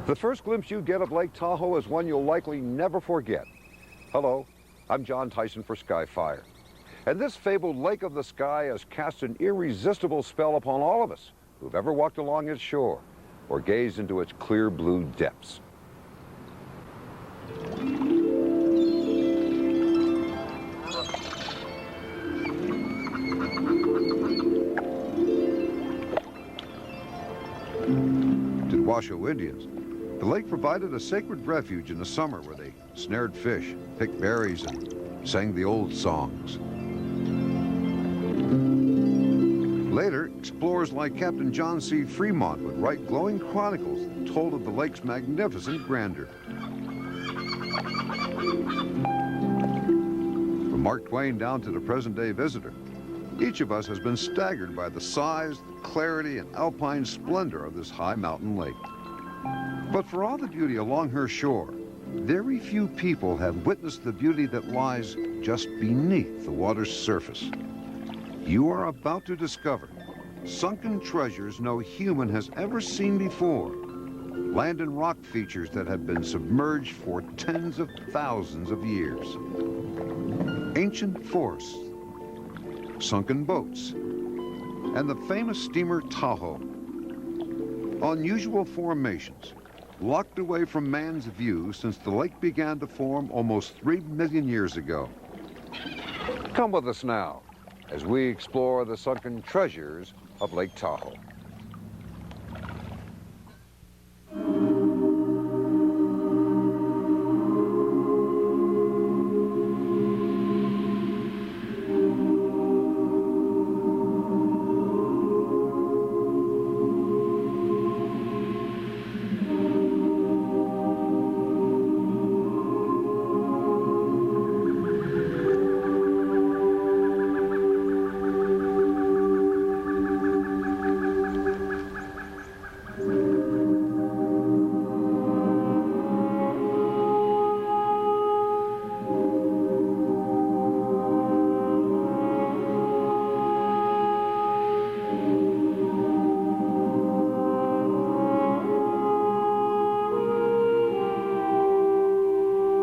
The first glimpse you get of Lake Tahoe is one you'll likely never forget. Hello, I'm John Tyson for Skyfire. And this fabled lake of the sky has cast an irresistible spell upon all of us who've ever walked along its shore or gazed into its clear blue depths. To Washoe Indians, the lake provided a sacred refuge in the summer where they snared fish, picked berries, and sang the old songs. Later, explorers like Captain John C. Fremont would write glowing chronicles that told of the lake's magnificent grandeur. From Mark Twain down to the present-day visitor, each of us has been staggered by the size, the clarity, and alpine splendor of this high mountain lake. But for all the beauty along her shore, very few people have witnessed the beauty that lies just beneath the water's surface. You are about to discover sunken treasures no human has ever seen before. Land and rock features that have been submerged for tens of thousands of years. Ancient forests, sunken boats, and the famous steamer Tahoe. Unusual formations, locked away from man's view since the lake began to form almost 3 million years ago. Come with us now as we explore the sunken treasures of Lake Tahoe.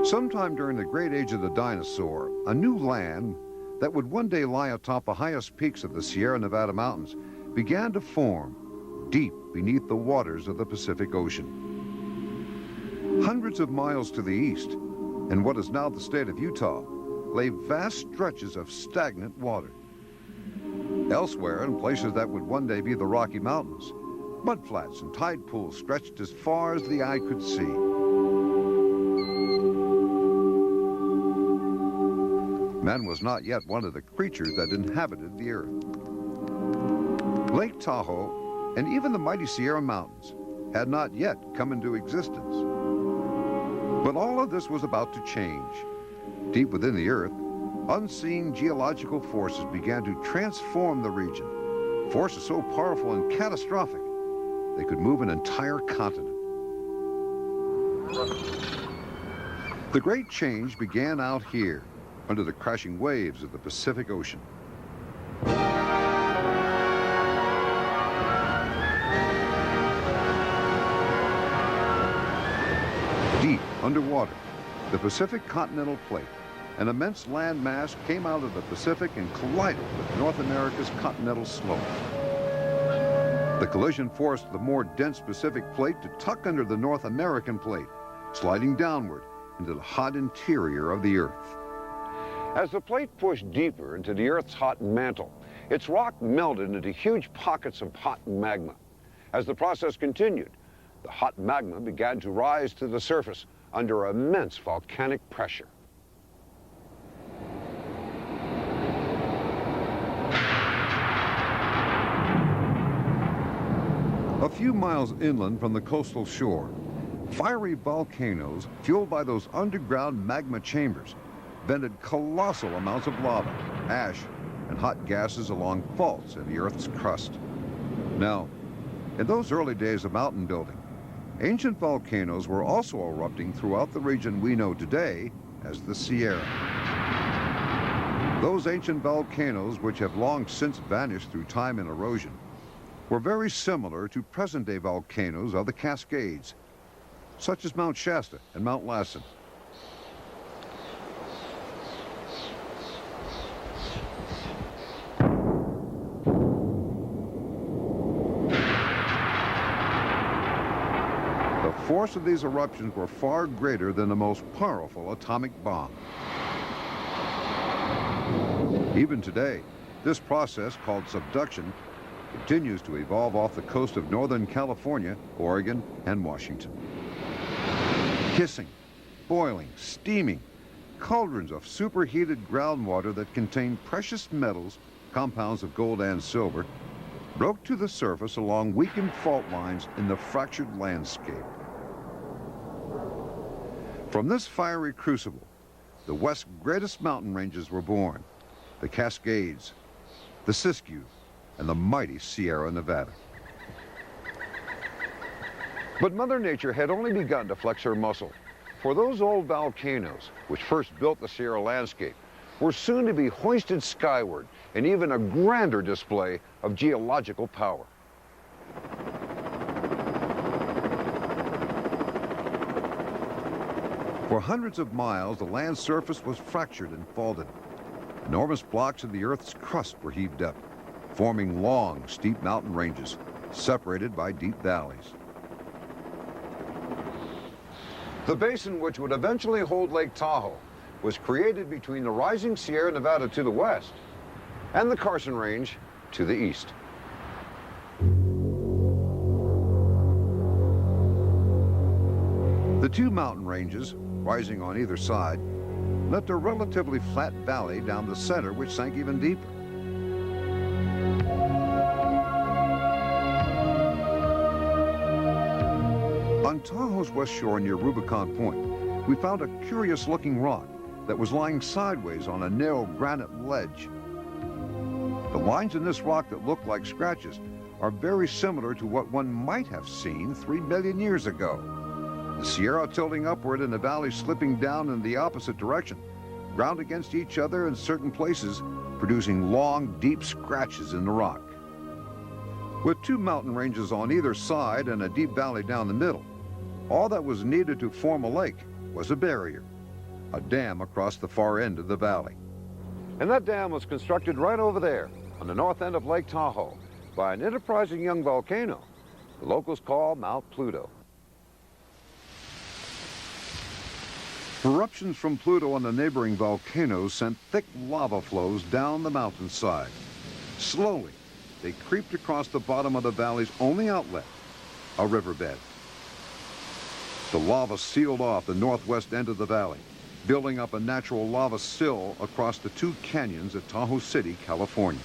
Sometime during the great age of the dinosaur, a new land that would one day lie atop the highest peaks of the Sierra Nevada mountains began to form deep beneath the waters of the Pacific Ocean. Hundreds of miles to the east, in what is now the state of Utah, lay vast stretches of stagnant water. Elsewhere, in places that would one day be the Rocky Mountains, mudflats and tide pools stretched as far as the eye could see. Man was not yet one of the creatures that inhabited the earth. Lake Tahoe and even the mighty Sierra Mountains had not yet come into existence. But all of this was about to change. Deep within the earth, unseen geological forces began to transform the region. Forces so powerful and catastrophic, they could move an entire continent. The great change began out here, under the crashing waves of the Pacific Ocean. Deep underwater, the Pacific continental plate, an immense land mass came out of the Pacific and collided with North America's continental slope. The collision forced the more dense Pacific plate to tuck under the North American plate, sliding downward into the hot interior of the Earth. As the plate pushed deeper into the Earth's hot mantle, its rock melted into huge pockets of hot magma. As the process continued, the hot magma began to rise to the surface under immense volcanic pressure. A few miles inland from the coastal shore, fiery volcanoes, fueled by those underground magma chambers, vented colossal amounts of lava, ash, and hot gases along faults in the Earth's crust. Now, in those early days of mountain building, ancient volcanoes were also erupting throughout the region we know today as the Sierra. Those ancient volcanoes, which have long since vanished through time and erosion, were very similar to present-day volcanoes of the Cascades, such as Mount Shasta and Mount Lassen. The force of these eruptions were far greater than the most powerful atomic bomb. Even today, this process, called subduction, continues to evolve off the coast of Northern California, Oregon, and Washington. Hissing, boiling, steaming, cauldrons of superheated groundwater that contain precious metals, compounds of gold and silver, broke to the surface along weakened fault lines in the fractured landscape. From this fiery crucible, the West's greatest mountain ranges were born: the Cascades, the Siskiyou, and the mighty Sierra Nevada. But Mother Nature had only begun to flex her muscle, for those old volcanoes, which first built the Sierra landscape, were soon to be hoisted skyward in even a grander display of geological power. For hundreds of miles, the land surface was fractured and faulted. Enormous blocks of the Earth's crust were heaved up, forming long, steep mountain ranges, separated by deep valleys. The basin which would eventually hold Lake Tahoe was created between the rising Sierra Nevada to the west and the Carson Range to the east. The two mountain ranges, rising on either side, left a relatively flat valley down the center which sank even deeper. On Tahoe's west shore near Rubicon Point, we found a curious-looking rock that was lying sideways on a narrow granite ledge. The lines in this rock that look like scratches are very similar to what one might have seen 3 million years ago. The Sierra tilting upward and the valley slipping down in the opposite direction, ground against each other in certain places, producing long, deep scratches in the rock. With two mountain ranges on either side and a deep valley down the middle, all that was needed to form a lake was a barrier, a dam across the far end of the valley. And that dam was constructed right over there on the north end of Lake Tahoe by an enterprising young volcano the locals call Mount Pluto. Eruptions from Pluto on the neighboring volcanoes sent thick lava flows down the mountainside. Slowly, they creeped across the bottom of the valley's only outlet, a riverbed. The lava sealed off the northwest end of the valley, building up a natural lava sill across the two canyons at Tahoe City, California.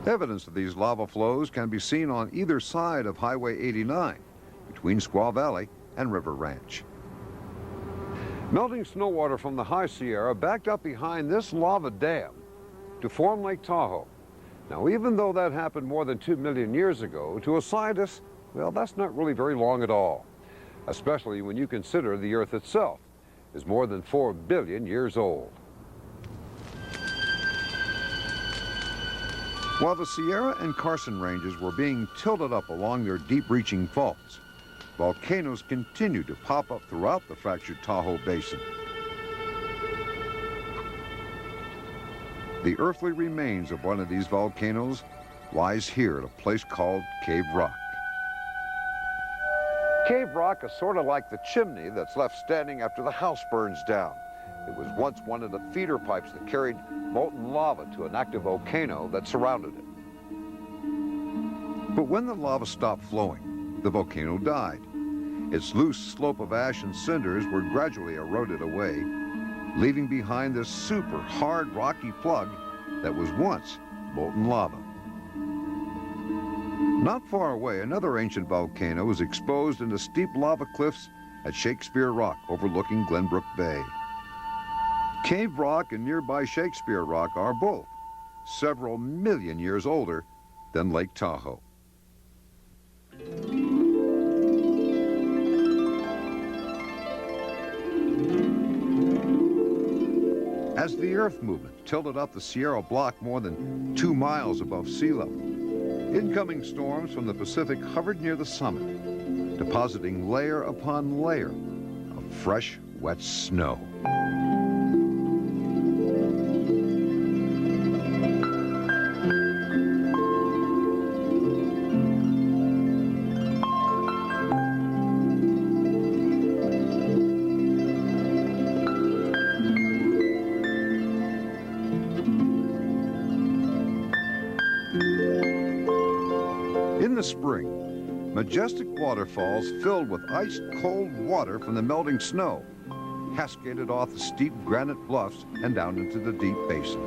Evidence of these lava flows can be seen on either side of Highway 89, between Squaw Valley and River Ranch. Melting snow water from the High Sierra backed up behind this lava dam to form Lake Tahoe. Now, even though that happened more than 2 million years ago, to a scientist, well, that's not really very long at all, especially when you consider the Earth itself is more than 4 billion years old. While the Sierra and Carson ranges were being tilted up along their deep-reaching faults, volcanoes continued to pop up throughout the fractured Tahoe Basin. The earthly remains of one of these volcanoes lies here at a place called Cave Rock. Cave Rock is sort of like the chimney that's left standing after the house burns down. It was once one of the feeder pipes that carried molten lava to an active volcano that surrounded it. But when the lava stopped flowing, the volcano died. Its loose slope of ash and cinders were gradually eroded away, leaving behind this super hard rocky plug that was once molten lava. Not far away, another ancient volcano was exposed in the steep lava cliffs at Shakespeare Rock overlooking Glenbrook Bay. Cave Rock and nearby Shakespeare Rock are both several million years older than Lake Tahoe. as the earth movement tilted up the Sierra block more than 2 miles above sea level. Incoming storms from the Pacific hovered near the summit, depositing layer upon layer of fresh, wet snow. In the spring, majestic waterfalls filled with ice-cold water from the melting snow cascaded off the steep granite bluffs and down into the deep basin.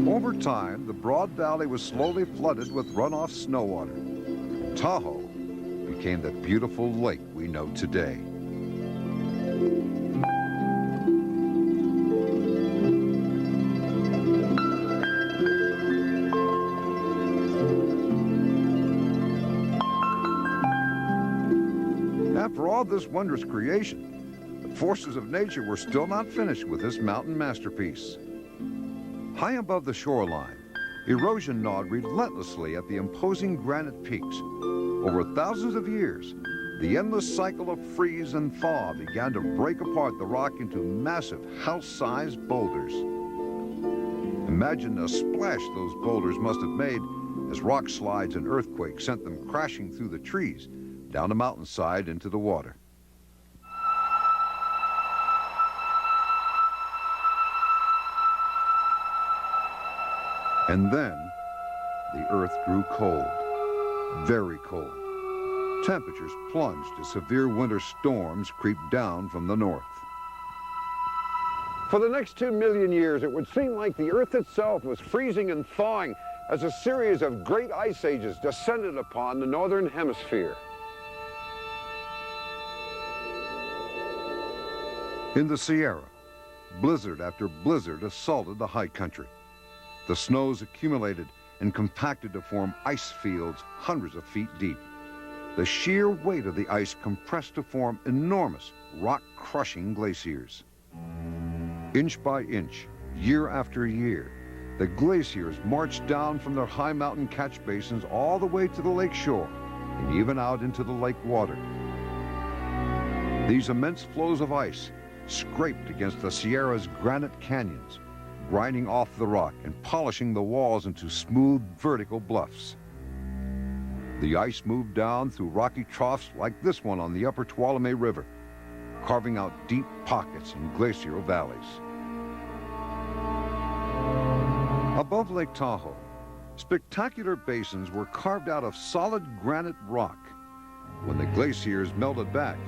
Over time, the broad valley was slowly flooded with runoff snow water. Tahoe became the beautiful lake we know today. After all this wondrous creation, the forces of nature were still not finished with this mountain masterpiece. High above the shoreline, erosion gnawed relentlessly at the imposing granite peaks. Over thousands of years, the endless cycle of freeze and thaw began to break apart the rock into massive house-sized boulders. Imagine the splash those boulders must have made as rock slides and earthquakes sent them crashing through the trees, down the mountainside into the water. And then, the earth grew cold, very cold. Temperatures plunged as severe winter storms creeped down from the north. For the next 2 million years, it would seem like the earth itself was freezing and thawing as a series of great ice ages descended upon the northern hemisphere. In the Sierra, blizzard after blizzard assaulted the high country. The snows accumulated and compacted to form ice fields hundreds of feet deep. The sheer weight of the ice compressed to form enormous, rock-crushing glaciers. Inch by inch, year after year, the glaciers marched down from their high mountain catch basins all the way to the lake shore and even out into the lake water. These immense flows of ice scraped against the Sierra's granite canyons, grinding off the rock and polishing the walls into smooth, vertical bluffs. The ice moved down through rocky troughs like this one on the upper Tuolumne River, carving out deep pockets in glacial valleys. Above Lake Tahoe, spectacular basins were carved out of solid granite rock. When the glaciers melted back,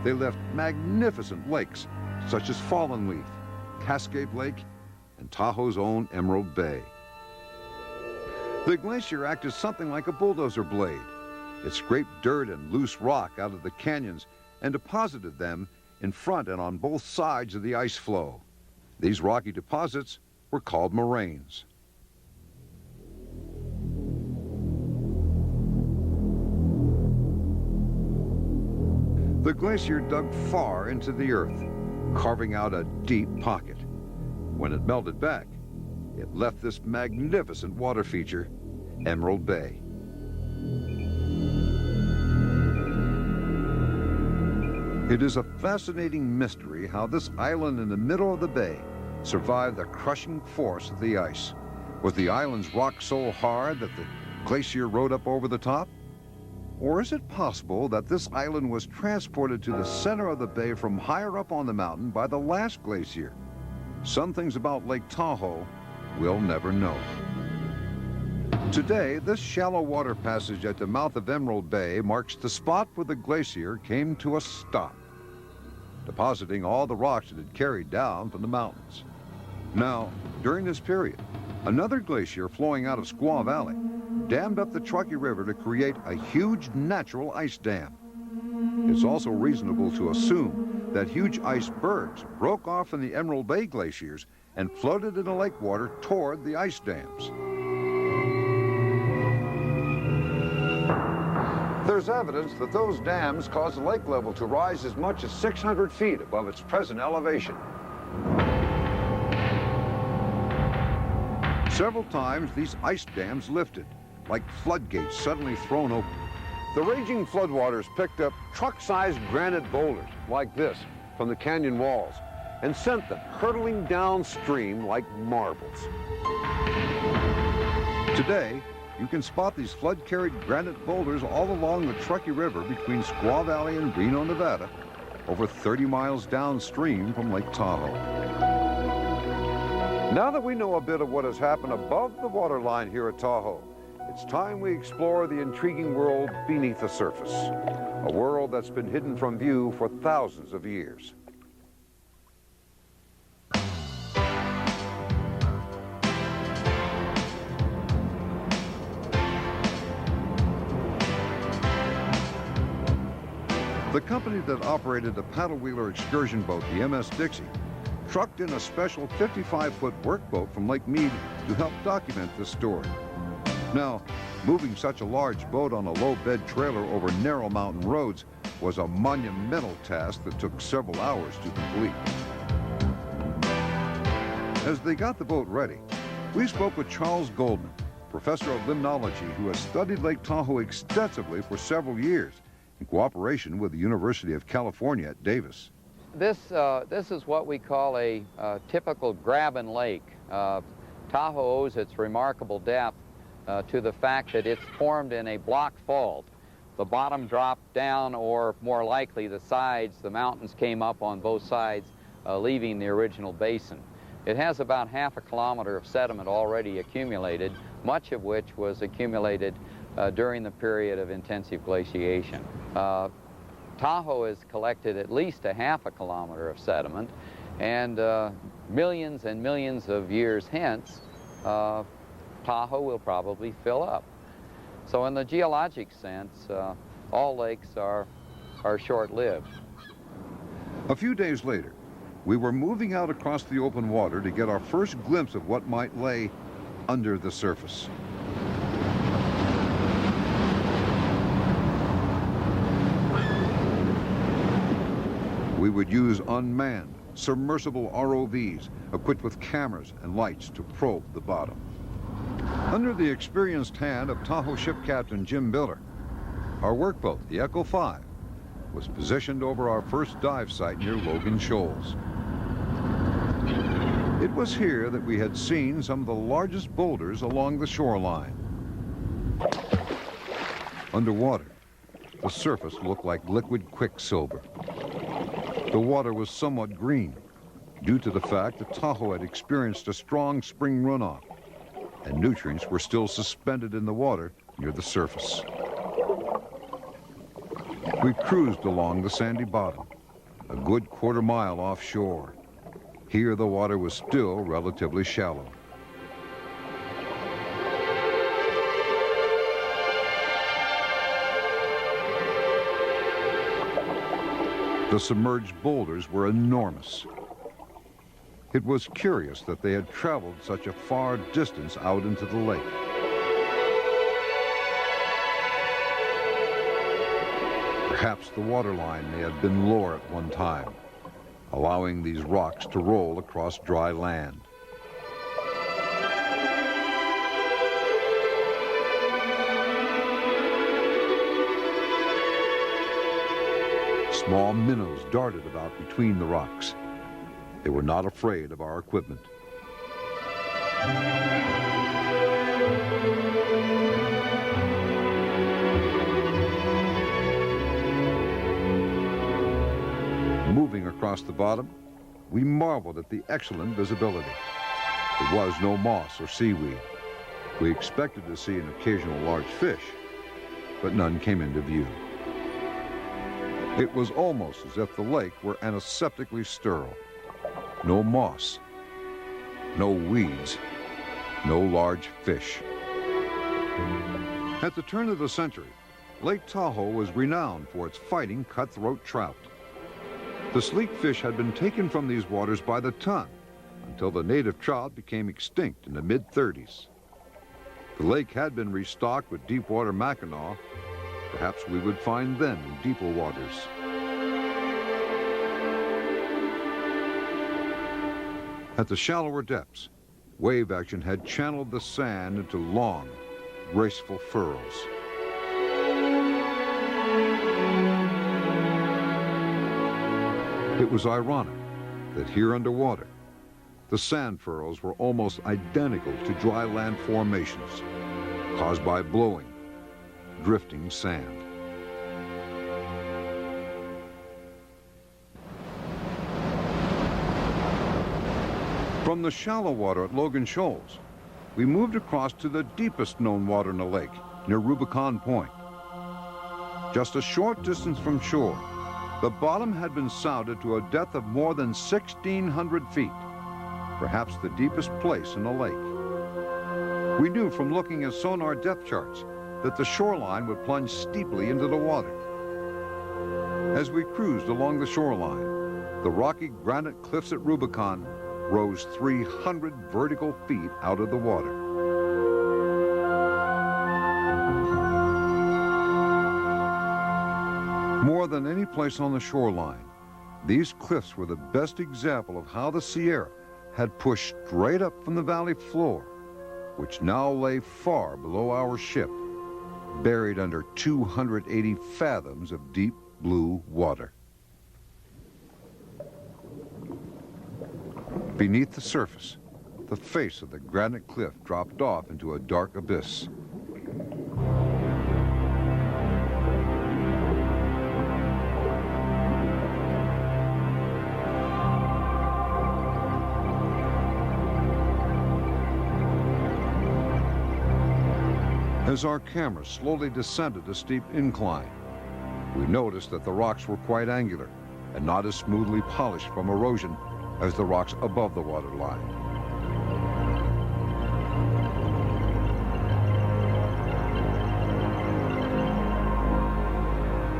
they left magnificent lakes such as Fallen Leaf, Cascade Lake, and Tahoe's own Emerald Bay. The glacier acted something like a bulldozer blade. It scraped dirt and loose rock out of the canyons and deposited them in front and on both sides of the ice flow. These rocky deposits were called moraines. The glacier dug far into the earth, carving out a deep pocket. When it melted back, it left this magnificent water feature, Emerald Bay. It is a fascinating mystery how this island in the middle of the bay survived the crushing force of the ice. Was the island's rock so hard that the glacier rode up over the top? Or is it possible that this island was transported to the center of the bay from higher up on the mountain by the last glacier? Some things about Lake Tahoe we'll never know. Today, this shallow water passage at the mouth of Emerald Bay marks the spot where the glacier came to a stop, depositing all the rocks it had carried down from the mountains. Now, during this period, another glacier flowing out of Squaw Valley dammed up the Truckee River to create a huge natural ice dam. It's also reasonable to assume that huge icebergs broke off from the Emerald Bay glaciers and floated in the lake water toward the ice dams. There's evidence that those dams caused the lake level to rise as much as 600 feet above its present elevation. Several times, these ice dams lifted, like floodgates suddenly thrown open. The raging floodwaters picked up truck-sized granite boulders like this from the canyon walls and sent them hurtling downstream like marbles. Today, you can spot these flood-carried granite boulders all along the Truckee River between Squaw Valley and Reno, Nevada, over 30 miles downstream from Lake Tahoe. Now that we know a bit of what has happened above the waterline here at Tahoe, it's time we explore the intriguing world beneath the surface, a world that's been hidden from view for thousands of years. The company that operated the paddle-wheeler excursion boat, the MS Dixie, trucked in a special 55-foot workboat from Lake Mead to help document this story. Now, moving such a large boat on a low-bed trailer over narrow mountain roads was a monumental task that took several hours to complete. As they got the boat ready, we spoke with Charles Goldman, professor of limnology who has studied Lake Tahoe extensively for several years, in cooperation with the University of California at Davis. This is what we call a typical graben lake. Tahoe owes its remarkable depth to the fact that it's formed in a block fault. The bottom dropped down, or more likely the sides, the mountains came up on both sides, leaving the original basin. It has about half a kilometer of sediment already accumulated, much of which was accumulated during the period of intensive glaciation. Tahoe has collected at least a half a kilometer of sediment, and millions and millions of years hence, Tahoe will probably fill up. So in the geologic sense, all lakes are short-lived. A few days later, we were moving out across the open water to get our first glimpse of what might lay under the surface. We would use unmanned, submersible ROVs equipped with cameras and lights to probe the bottom. Under the experienced hand of Tahoe ship captain Jim Biller, our workboat, the Echo 5, was positioned over our first dive site near Logan Shoals. It was here that we had seen some of the largest boulders along the shoreline. Underwater, the surface looked like liquid quicksilver. The water was somewhat green due to the fact that Tahoe had experienced a strong spring runoff, and nutrients were still suspended in the water near the surface. We cruised along the sandy bottom, a good quarter-mile offshore. Here the water was still relatively shallow. The submerged boulders were enormous. It was curious that they had traveled such a far distance out into the lake. Perhaps the waterline may have been lower at one time, allowing these rocks to roll across dry land. Small minnows darted about between the rocks. They were not afraid of our equipment. Moving across the bottom, we marveled at the excellent visibility. There was no moss or seaweed. We expected to see an occasional large fish, but none came into view. It was almost as if the lake were antiseptically sterile. No moss, no weeds, no large fish. At the turn of the century, Lake Tahoe was renowned for its fighting cutthroat trout. The sleek fish had been taken from these waters by the ton until the native trout became extinct in the mid-30s. The lake had been restocked with deep-water Mackinaw. Perhaps we would find them in deeper waters. At the shallower depths, wave action had channeled the sand into long, graceful furrows. It was ironic that here underwater, the sand furrows were almost identical to dry land formations caused by blowing, drifting sand. From the shallow water at Logan Shoals, we moved across to the deepest known water in the lake, near Rubicon Point. Just a short distance from shore, the bottom had been sounded to a depth of more than 1,600 feet, perhaps the deepest place in the lake. We knew from looking at sonar depth charts that the shoreline would plunge steeply into the water. As we cruised along the shoreline, the rocky granite cliffs at Rubicon rose 300 vertical feet out of the water. More than any place on the shoreline, these cliffs were the best example of how the Sierra had pushed straight up from the valley floor, which now lay far below our ship, buried under 280 fathoms of deep blue water. Beneath the surface, the face of the granite cliff dropped off into a dark abyss. As our camera slowly descended a steep incline, we noticed that the rocks were quite angular and not as smoothly polished from erosion as the rocks above the waterline.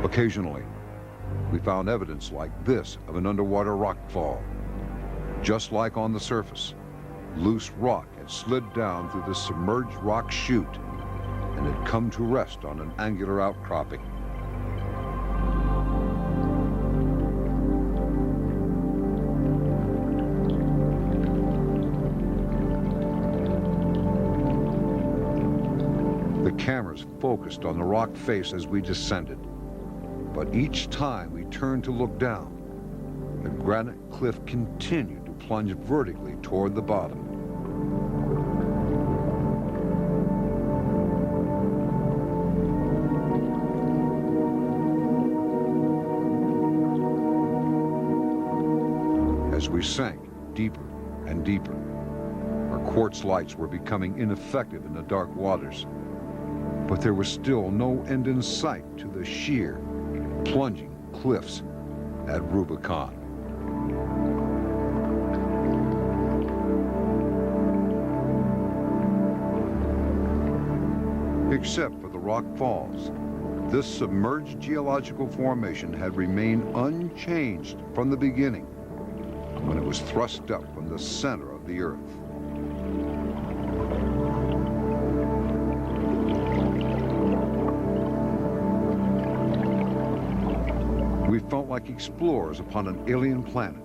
Occasionally, we found evidence like this of an underwater rock fall. Just like on the surface, loose rock had slid down through the submerged rock chute and had come to rest on an angular outcropping. The cameras focused on the rock face as we descended, but each time we turned to look down, the granite cliff continued to plunge vertically toward the bottom. As we sank deeper and deeper, our quartz lights were becoming ineffective in the dark waters, but there was still no end in sight to the sheer, plunging cliffs at Rubicon. Except for the rock falls, this submerged geological formation had remained unchanged from the beginning, when it was thrust up from the center of the earth. We felt like explorers upon an alien planet.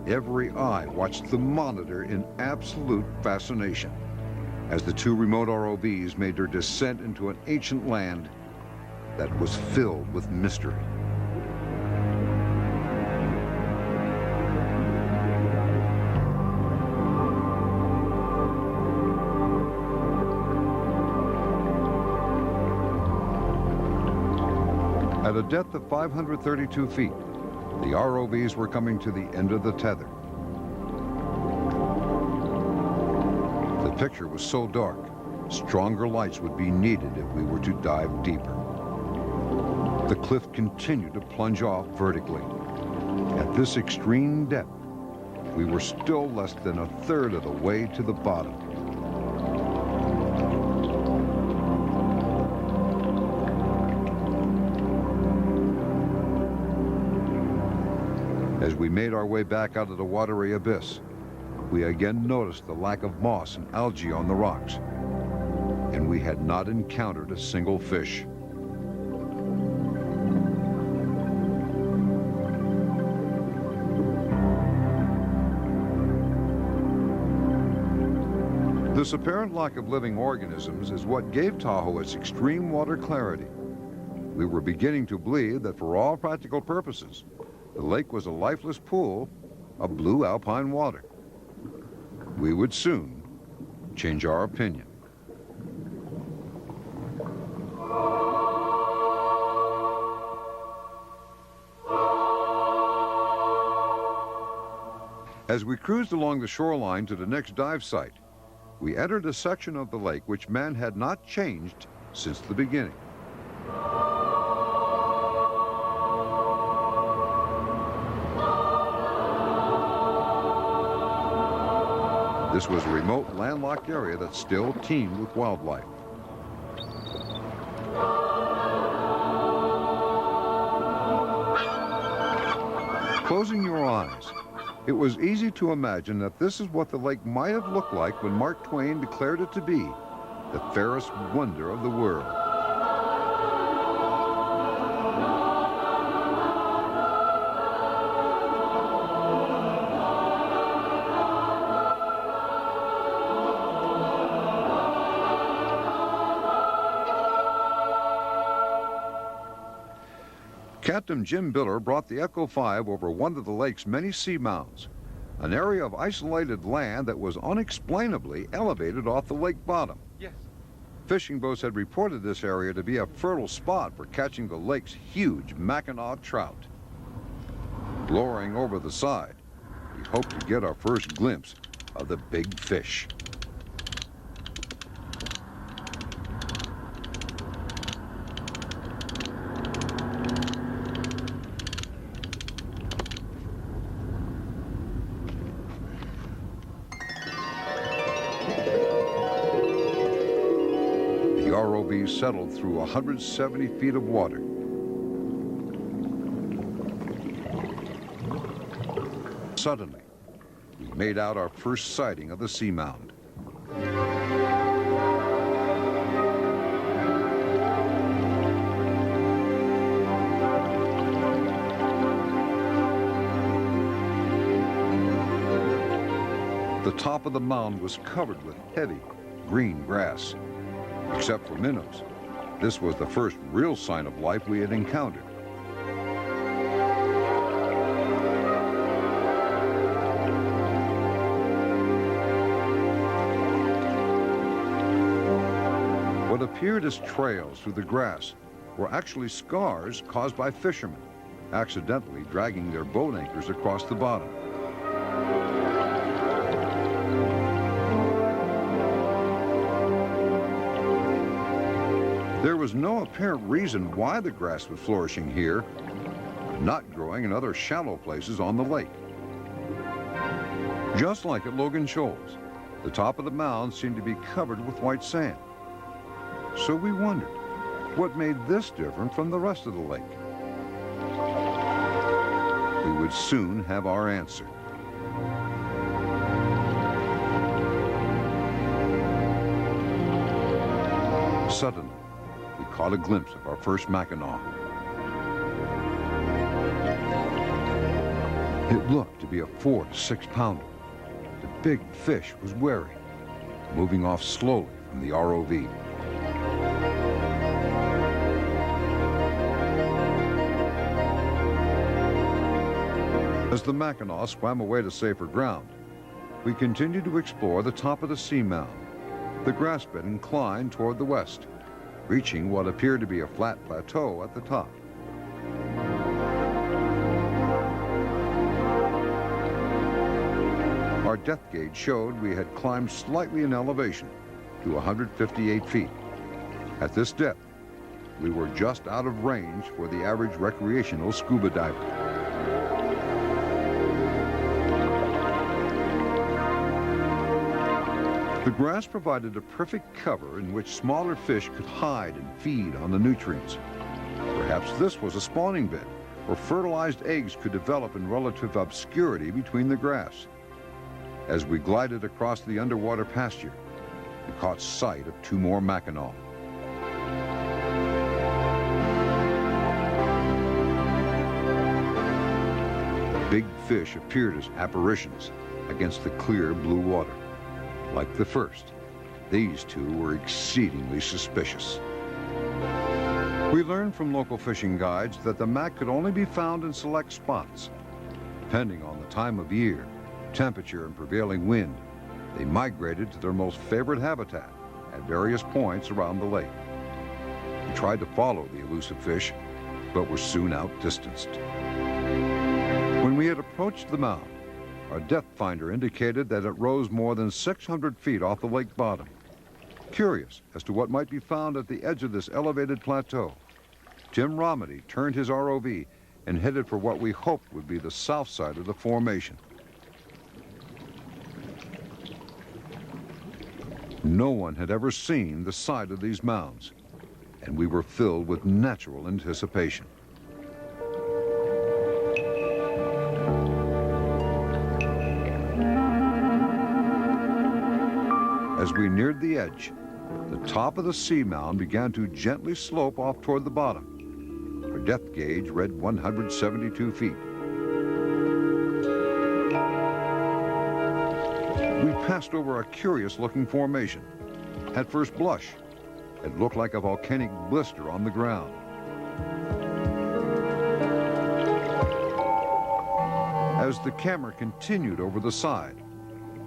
Every eye watched the monitor in absolute fascination as the two remote ROVs made their descent into an ancient land that was filled with mystery. At a depth of 532 feet, the ROVs were coming to the end of the tether. The picture was so dark, stronger lights would be needed if we were to dive deeper. The cliff continued to plunge off vertically. At this extreme depth, we were still less than a third of the way to the bottom. As we made our way back out of the watery abyss, we again noticed the lack of moss and algae on the rocks, and we had not encountered a single fish. This apparent lack of living organisms is what gave Tahoe its extreme water clarity. We were beginning to believe that for all practical purposes, the lake was a lifeless pool of blue alpine water. We would soon change our opinion. As we cruised along the shoreline to the next dive site, we entered a section of the lake which man had not changed since the beginning. This was a remote, landlocked area that still teemed with wildlife. Closing your eyes, it was easy to imagine that this is what the lake might have looked like when Mark Twain declared it to be the fairest wonder of the world. Captain Jim Biller brought the Echo 5 over one of the lake's many seamounds, an area of isolated land that was unexplainably elevated off the lake bottom. Yes. Fishing boats had reported this area to be a fertile spot for catching the lake's huge Mackinaw trout. Lowering over the side, we hoped to get our first glimpse of the big fish. The ROV settled through 170 feet of water. Suddenly, we made out our first sighting of the seamound. The top of the mound was covered with heavy green grass. Except for minnows, this was the first real sign of life we had encountered. What appeared as trails through the grass were actually scars caused by fishermen accidentally dragging their boat anchors across the bottom. There was no apparent reason why the grass was flourishing here, but not growing in other shallow places on the lake. Just like at Logan Shoals, the top of the mound seemed to be covered with white sand. So we wondered, what made this different from the rest of the lake? We would soon have our answer. Suddenly, we caught a glimpse of our first Mackinaw. It looked to be a 4 to 6 pounder. The big fish was wary, moving off slowly from the ROV. As the Mackinaw swam away to safer ground, we continued to explore the top of the seamound. The grass bed inclined toward the west, reaching what appeared to be a flat plateau at the top. Our depth gauge showed we had climbed slightly in elevation to 158 feet. At this depth, we were just out of range for the average recreational scuba diver. The grass provided a perfect cover in which smaller fish could hide and feed on the nutrients. Perhaps this was a spawning bed where fertilized eggs could develop in relative obscurity between the grass. As we glided across the underwater pasture, we caught sight of 2 more Mackinaw. Big fish appeared as apparitions against the clear blue water. Like the first, these 2 were exceedingly suspicious. We learned from local fishing guides that the Mac could only be found in select spots. Depending on the time of year, temperature, and prevailing wind, they migrated to their most favorite habitat at various points around the lake. We tried to follow the elusive fish, but were soon outdistanced. When we had approached the mound, our depth finder indicated that it rose more than 600 feet off the lake bottom. Curious as to what might be found at the edge of this elevated plateau, Jim Romedy turned his ROV and headed for what we hoped would be the south side of the formation. No one had ever seen the side of these mounds, and we were filled with natural anticipation. As we neared the edge, the top of the sea mound began to gently slope off toward the bottom. Our depth gauge read 172 feet. We passed over a curious-looking formation. At first blush, it looked like a volcanic blister on the ground. As the camera continued over the side,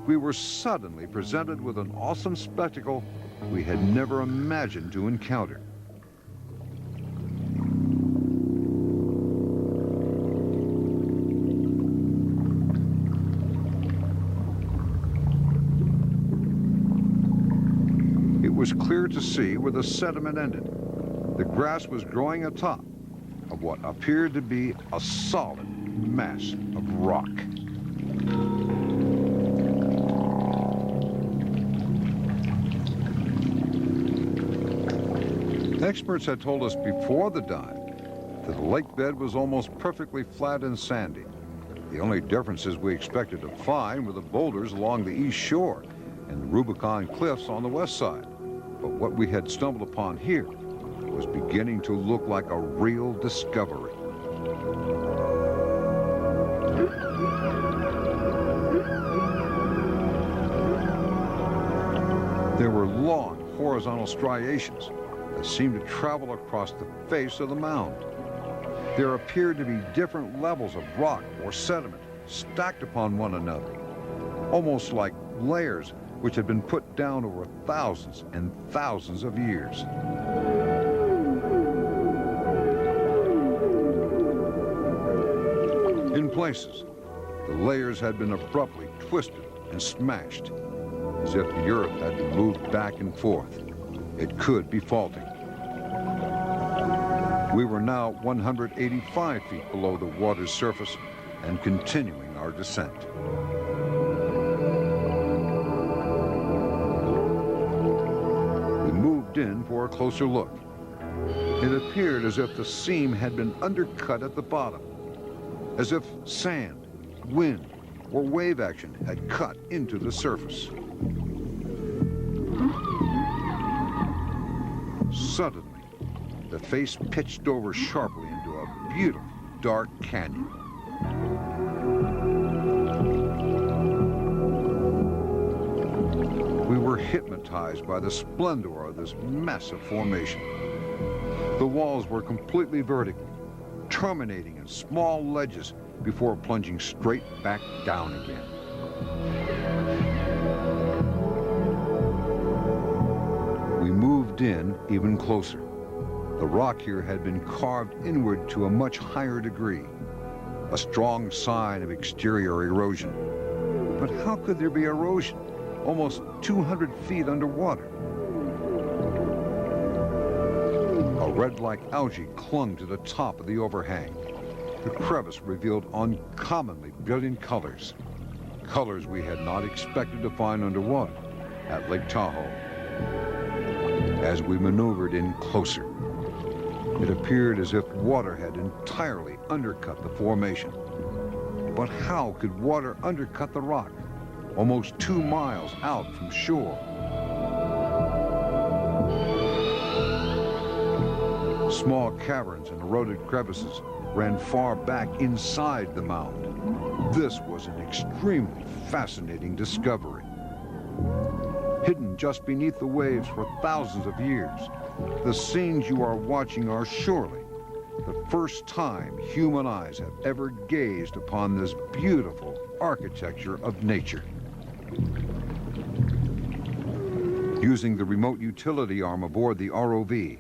we were suddenly presented with an awesome spectacle we had never imagined to encounter. It was clear to see where the sediment ended. The grass was growing atop of what appeared to be a solid mass of rock. Experts had told us before the dive that the lake bed was almost perfectly flat and sandy. The only differences we expected to find were the boulders along the east shore and the Rubicon cliffs on the west side. But what we had stumbled upon here was beginning to look like a real discovery. There were long horizontal striations that seemed to travel across the face of the mound. There appeared to be different levels of rock or sediment stacked upon one another, almost like layers which had been put down over thousands and thousands of years. In places, the layers had been abruptly twisted and smashed, as if the earth had been moved back and forth. It could be faulting. We were now 185 feet below the water's surface and continuing our descent. We moved in for a closer look. It appeared as if the seam had been undercut at the bottom, as if sand, wind, or wave action had cut into the surface. Suddenly, the face pitched over sharply into a beautiful, dark canyon. We were hypnotized by the splendor of this massive formation. The walls were completely vertical, terminating in small ledges before plunging straight back down again. We moved in even closer. The rock here had been carved inward to a much higher degree, a strong sign of exterior erosion. But how could there be erosion almost 200 feet underwater? A red-like algae clung to the top of the overhang. The crevice revealed uncommonly brilliant colors, colors we had not expected to find underwater at Lake Tahoe. As we maneuvered in closer, it appeared as if water had entirely undercut the formation. But how could water undercut the rock? almost 2 miles out from shore. Small caverns and eroded crevices ran far back inside the mound. This was an extremely fascinating discovery. Hidden just beneath the waves for thousands of years, the scenes you are watching are surely the first time human eyes have ever gazed upon this beautiful architecture of nature. Using the remote utility arm aboard the ROV,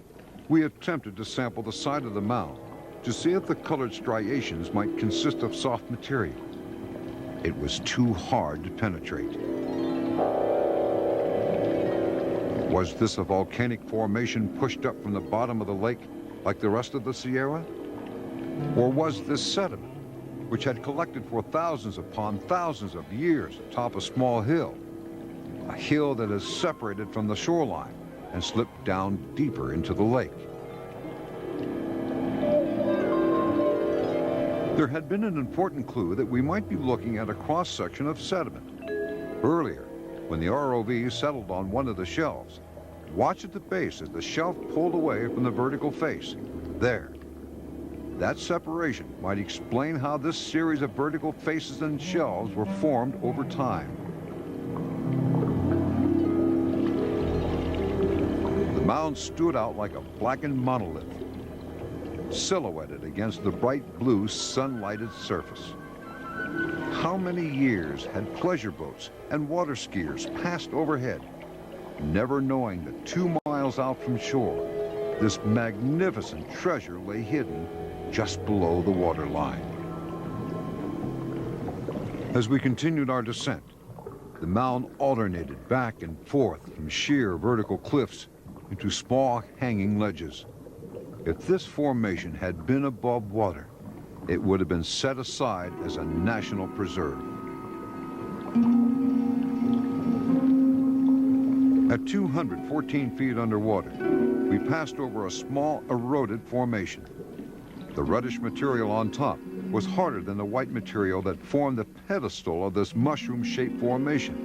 we attempted to sample the side of the mound to see if the colored striations might consist of soft material. It was too hard to penetrate. Was this a volcanic formation pushed up from the bottom of the lake like the rest of the Sierra? Or was this sediment, which had collected for thousands upon thousands of years atop a small hill, a hill that is separated from the shoreline and slipped down deeper into the lake? There had been an important clue that we might be looking at a cross-section of sediment. Earlier, when the ROV settled on one of the shelves, watch at the base as the shelf pulled away from the vertical face. There. That separation might explain how this series of vertical faces and shelves were formed over time. The mound stood out like a blackened monolith, silhouetted against the bright blue sun-lighted surface. How many years had pleasure boats and water skiers passed overhead, never knowing that 2 miles out from shore, this magnificent treasure lay hidden just below the waterline. As we continued our descent, the mound alternated back and forth from sheer vertical cliffs into small hanging ledges. If this formation had been above water, it would have been set aside as a national preserve. At 214 feet underwater, we passed over a small eroded formation. The reddish material on top was harder than the white material that formed the pedestal of this mushroom-shaped formation.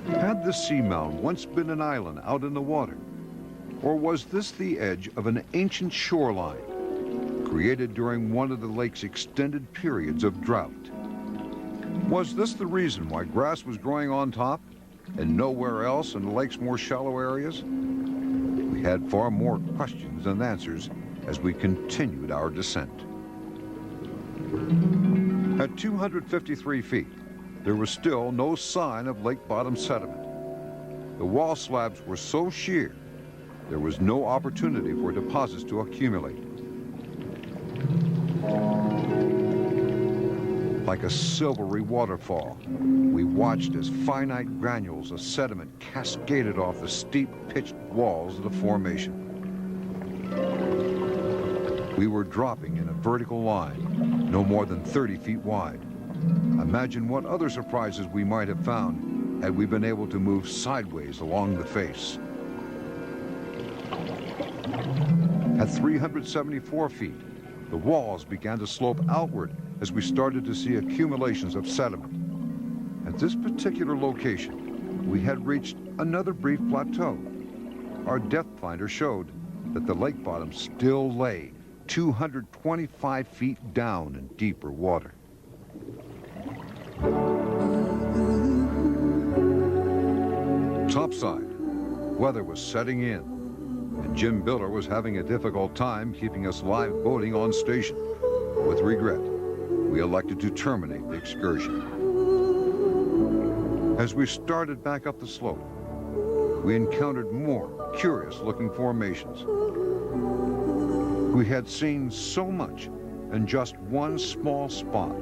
Had this seamound once been an island out in the water? Or was this the edge of an ancient shoreline, created during one of the lake's extended periods of drought? Was this the reason why grass was growing on top and nowhere else in the lake's more shallow areas? We had far more questions than answers as we continued our descent. At 253 feet, there was still no sign of lake bottom sediment. The wall slabs were so sheer, there was no opportunity for deposits to accumulate. Like a silvery waterfall, we watched as finite granules of sediment cascaded off the steep pitched walls of the formation. We were dropping in a vertical line, no more than 30 feet wide. Imagine what other surprises we might have found had we been able to move sideways along the face. At 374 feet, the walls began to slope outward as we started to see accumulations of sediment. At this particular location, we had reached another brief plateau. Our depth finder showed that the lake bottom still lay 225 feet down in deeper water. Topside, weather was setting in, and Jim Biller was having a difficult time keeping us live boating on station. With regret, we elected to terminate the excursion. As we started back up the slope, we encountered more curious-looking formations. We had seen so much in just one small spot,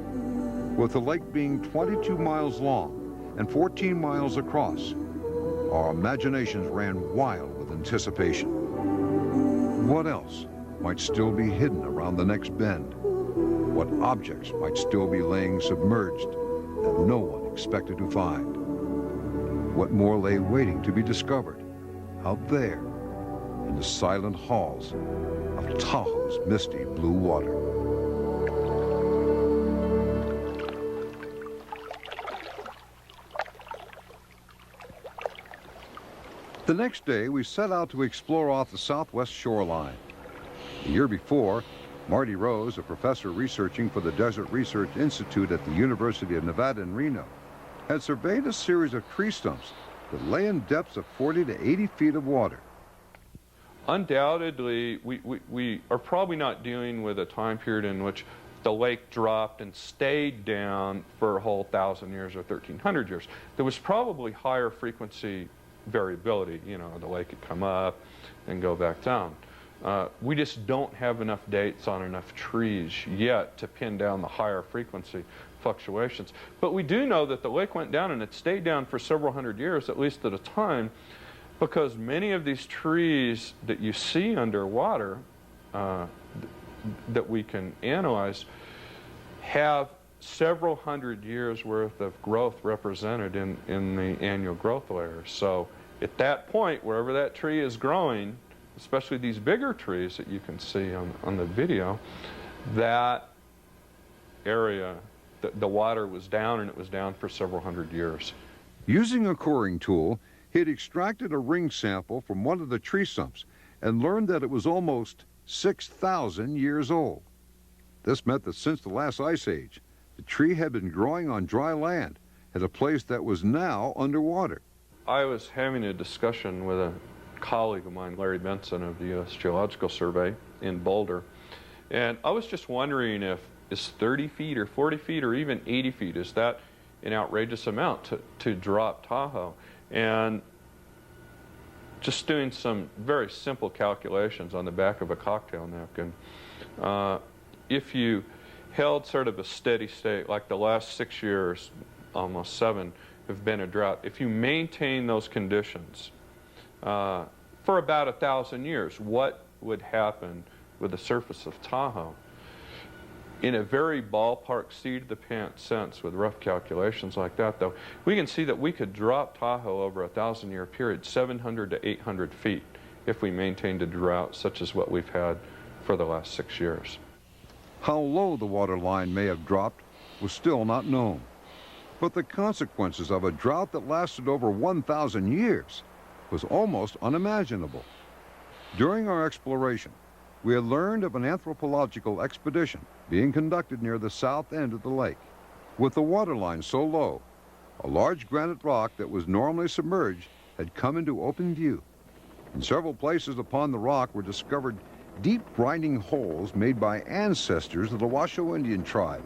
with the lake being 22 miles long and 14 miles across. Our imaginations ran wild with anticipation. What else might still be hidden around the next bend? What objects might still be laying submerged that no one expected to find? What more lay waiting to be discovered out there in the silent halls of Tahoe's misty blue water? The next day, we set out to explore off the southwest shoreline. The year before, Marty Rose, a professor researching for the Desert Research Institute at the University of Nevada in Reno, had surveyed a series of tree stumps that lay in depths of 40 to 80 feet of water. Undoubtedly, we are probably not dealing with a time period in which the lake dropped and stayed down for a whole 1,000 years or 1,300 years. There was probably higher frequency variability. You know, the lake could come up and go back down. We just don't have enough dates on enough trees yet to pin down the higher frequency fluctuations. But we do know that the lake went down, and it stayed down for several hundred years, at least at a time, because many of these trees that you see underwater that we can analyze have several hundred years worth of growth represented in the annual growth layers. So at that point, wherever that tree is growing, especially these bigger trees that you can see on the video, that area, the water was down, and it was down for several hundred years. Using a coring tool, he had extracted a ring sample from one of the tree stumps and learned that it was almost 6,000 years old. This meant that since the last ice age, the tree had been growing on dry land at a place that was now underwater. I was having a discussion with a colleague of mine, Larry Benson of the U.S. Geological Survey in Boulder, and I was just wondering if is 30 feet or 40 feet or even 80 feet, is that an outrageous amount to drop Tahoe? And just doing some very simple calculations on the back of a cocktail napkin, if you held sort of a steady state, like the last 6 years, almost 7, have been a drought, if you maintain those conditions for about 1,000 years, what would happen with the surface of Tahoe? In a very ballpark, seat-of-the-pants sense, with rough calculations like that, though, we can see that we could drop Tahoe over a 1,000-year period 700 to 800 feet if we maintained a drought such as what we've had for the last 6 years. How low the water line may have dropped was still not known. But the consequences of a drought that lasted over 1,000 years was almost unimaginable. During our exploration, we had learned of an anthropological expedition being conducted near the south end of the lake. With the water line so low, a large granite rock that was normally submerged had come into open view. In several places upon the rock were discovered deep grinding holes made by ancestors of the Washoe Indian tribe.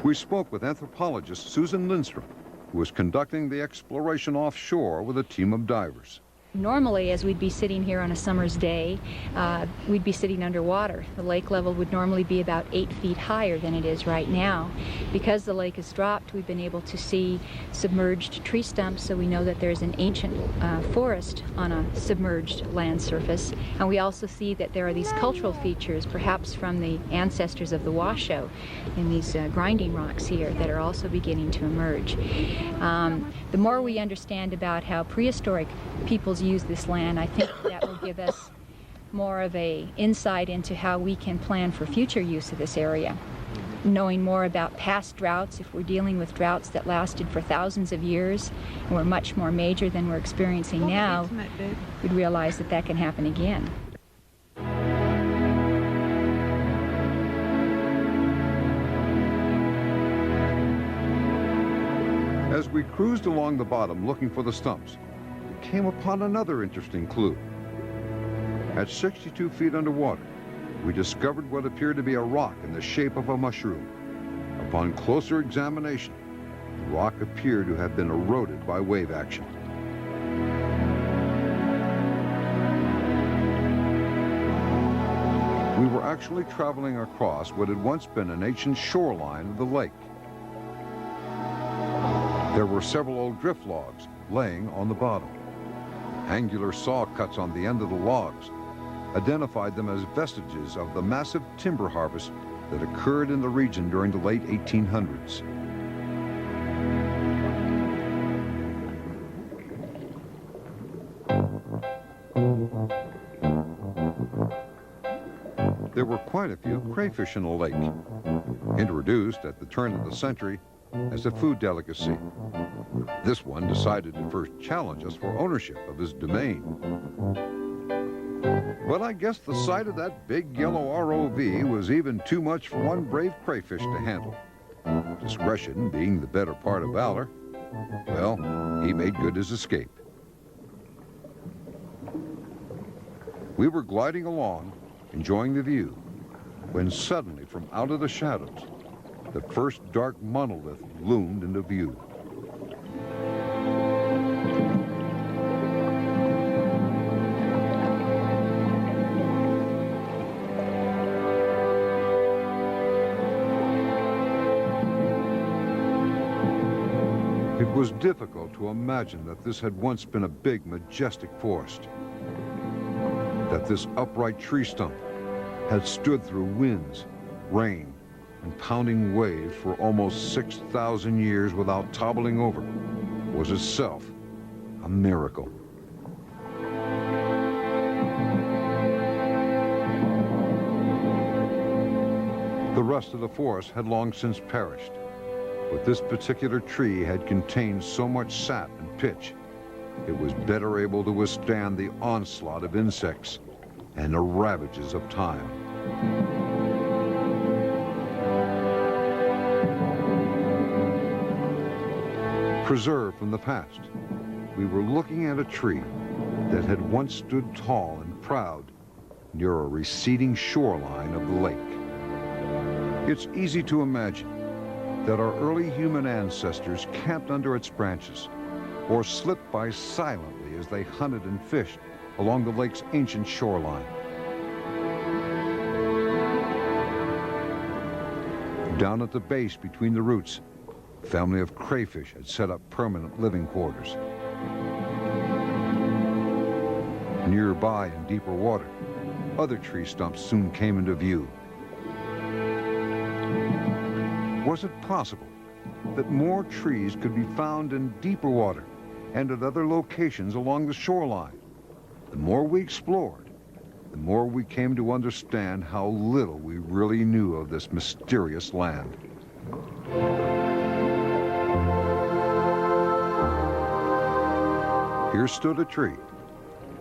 We spoke with anthropologist Susan Lindstrom, who was conducting the exploration offshore with a team of divers. Normally, as we'd be sitting here on a summer's day, we'd be sitting underwater. The lake level would normally be about 8 feet higher than it is right now. Because the lake has dropped, we've been able to see submerged tree stumps, so we know that there's an ancient forest on a submerged land surface. And we also see that there are these cultural features, perhaps from the ancestors of the Washoe, in these grinding rocks here that are also beginning to emerge. The more we understand about how prehistoric peoples use this land, I think that will give us more of an insight into how we can plan for future use of this area. Knowing more about past droughts, if we're dealing with droughts that lasted for thousands of years and were much more major than we're experiencing now, we'd realize that that can happen again. As we cruised along the bottom looking for the stumps, we came upon another interesting clue. At 62 feet underwater, we discovered what appeared to be a rock in the shape of a mushroom. Upon closer examination, the rock appeared to have been eroded by wave action. We were actually traveling across what had once been an ancient shoreline of the lake. There were several old drift logs laying on the bottom. Angular saw cuts on the end of the logs identified them as vestiges of the massive timber harvest that occurred in the region during the late 1800s. There were quite a few crayfish in the lake, introduced at the turn of the century as a food delicacy. This one decided to first challenge us for ownership of his domain. But I guess the sight of that big yellow ROV was even too much for one brave crayfish to handle. Discretion being the better part of valor, well, he made good his escape. We were gliding along, enjoying the view, when suddenly from out of the shadows, the first dark monolith loomed into view. It was difficult to imagine that this had once been a big, majestic forest, that this upright tree stump had stood through winds, rain, and pounding waves for almost 6,000 years without toppling over, was itself a miracle. The rest of the forest had long since perished, but this particular tree had contained so much sap and pitch, it was better able to withstand the onslaught of insects and the ravages of time. Preserved from the past, we were looking at a tree that had once stood tall and proud near a receding shoreline of the lake. It's easy to imagine that our early human ancestors camped under its branches or slipped by silently as they hunted and fished along the lake's ancient shoreline. Down at the base between the roots, a family of crayfish had set up permanent living quarters. Nearby in deeper water, other tree stumps soon came into view. Was it possible that more trees could be found in deeper water and at other locations along the shoreline? The more we explored, the more we came to understand how little we really knew of this mysterious land. Here stood a tree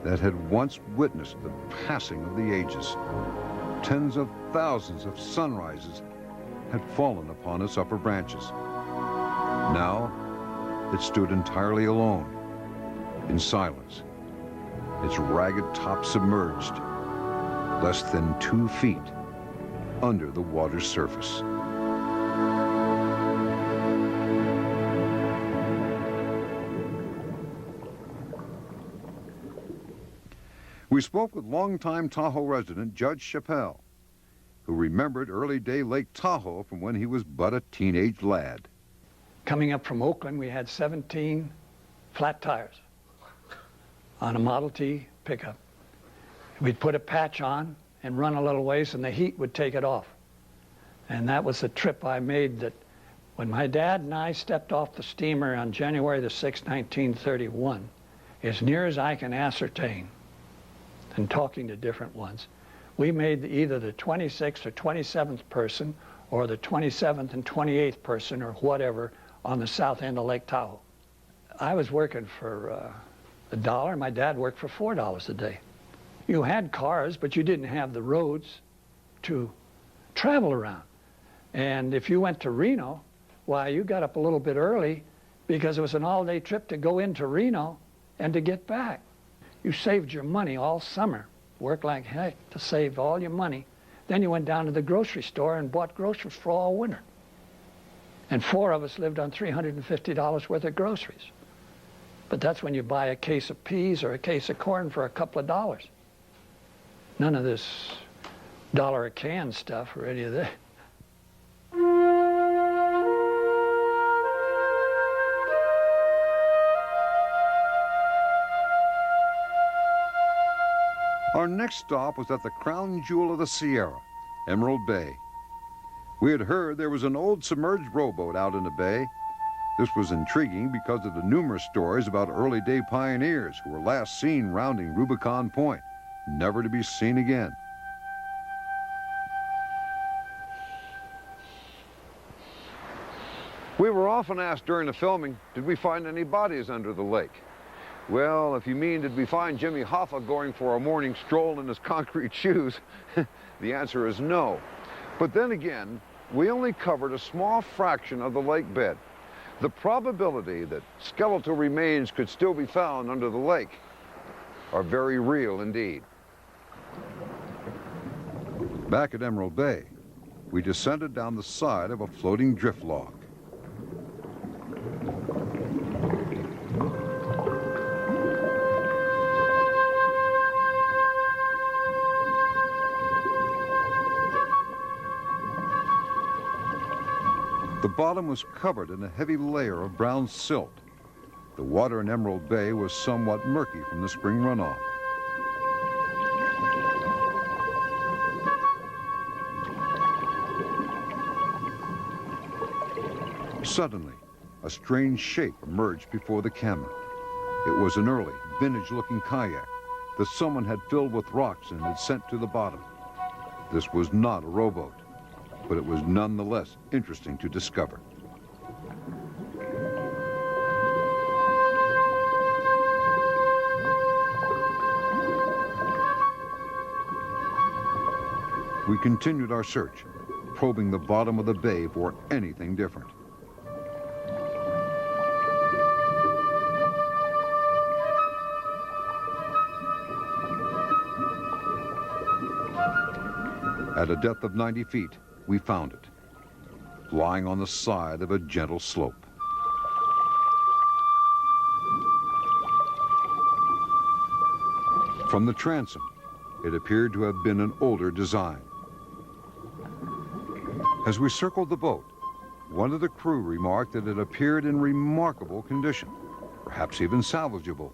that had once witnessed the passing of the ages. Tens of thousands of sunrises had fallen upon its upper branches. Now, it stood entirely alone, in silence, its ragged top submerged, less than 2 feet under the water's surface. We spoke with longtime Tahoe resident Judge Chappelle, who remembered early-day Lake Tahoe from when he was but a teenage lad. Coming up from Oakland, we had 17 flat tires on a Model T pickup. We'd put a patch on and run a little ways, and the heat would take it off. And that was the trip I made that when my dad and I stepped off the steamer on January the 6th, 1931, as near as I can ascertain, and talking to different ones, we made either the 26th or 27th person or the 27th and 28th person or whatever on the south end of Lake Tahoe. I was working for $1. My dad worked for $4 a day. You had cars, but you didn't have the roads to travel around. And if you went to Reno, why, you got up a little bit early because it was an all-day trip to go into Reno and to get back. You saved your money all summer, worked like heck to save all your money. Then you went down to the grocery store and bought groceries for all winter. And 4 of us lived on $350 worth of groceries. But that's when you buy a case of peas or a case of corn for a couple of dollars. None of this $1 a can stuff or any of that. Our next stop was at the crown jewel of the Sierra, Emerald Bay. We had heard there was an old submerged rowboat out in the bay. This was intriguing because of the numerous stories about early-day pioneers who were last seen rounding Rubicon Point, never to be seen again. We were often asked during the filming, did we find any bodies under the lake? Well, if you mean did we find Jimmy Hoffa going for a morning stroll in his concrete shoes, the answer is no. But then again, we only covered a small fraction of the lake bed. The probability that skeletal remains could still be found under the lake are very real indeed. Back at Emerald Bay, we descended down the side of a floating drift log. The bottom was covered in a heavy layer of brown silt. The water in Emerald Bay was somewhat murky from the spring runoff. Suddenly, a strange shape emerged before the camera. It was an early, vintage-looking kayak that someone had filled with rocks and had sent to the bottom. This was not a rowboat, but it was nonetheless interesting to discover. We continued our search, probing the bottom of the bay for anything different. At a depth of 90 feet, we found it, lying on the side of a gentle slope. From the transom, it appeared to have been an older design. As we circled the boat, one of the crew remarked that it appeared in remarkable condition, perhaps even salvageable.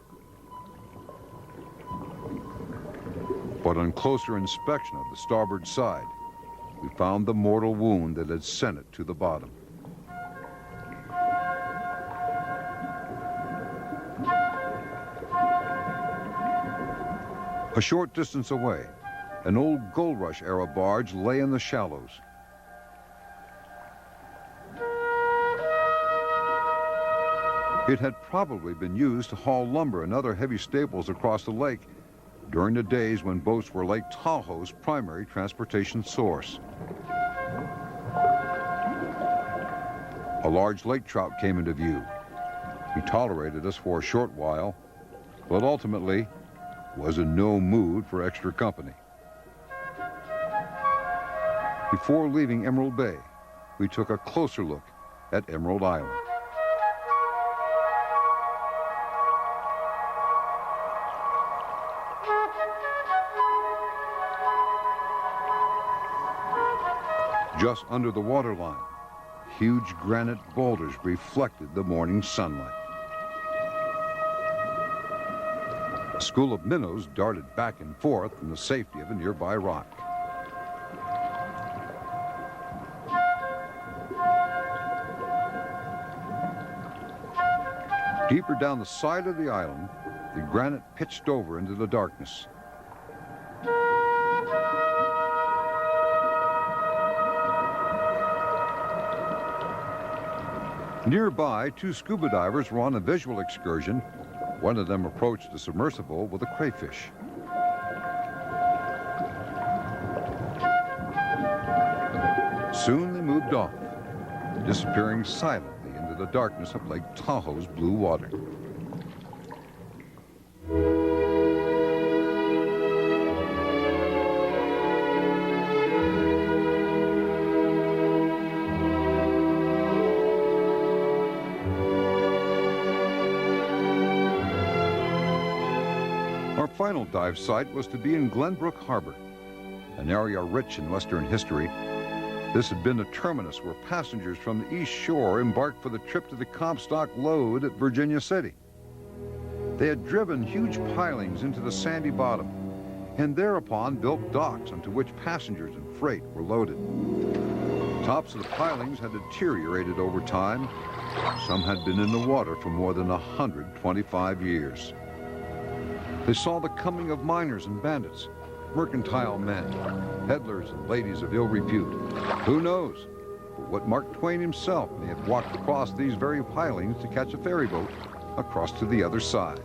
But on closer inspection of the starboard side, we found the mortal wound that had sent it to the bottom. A short distance away, an old Gold Rush era barge lay in the shallows. It had probably been used to haul lumber and other heavy staples across the lake during the days when boats were Lake Tahoe's primary transportation source. A large lake trout came into view. He tolerated us for a short while, but ultimately was in no mood for extra company. Before leaving Emerald Bay, we took a closer look at Emerald Island. Just under the waterline, huge granite boulders reflected the morning sunlight. A school of minnows darted back and forth in the safety of a nearby rock. Deeper down the side of the island, the granite pitched over into the darkness. Nearby, two scuba divers were on a visual excursion. One of them approached the submersible with a crayfish. Soon they moved off, disappearing silently into the darkness of Lake Tahoe's blue water. Our final dive site was to be in Glenbrook Harbor, an area rich in Western history. This had been a terminus where passengers from the East Shore embarked for the trip to the Comstock Lode at Virginia City. They had driven huge pilings into the sandy bottom and thereupon built docks onto which passengers and freight were loaded. The tops of the pilings had deteriorated over time. Some had been in the water for more than 125 years. They saw the coming of miners and bandits, mercantile men, peddlers and ladies of ill repute. Who knows? doubtful what Mark Twain himself may have walked across these very pilings to catch a ferry boat across to the other side.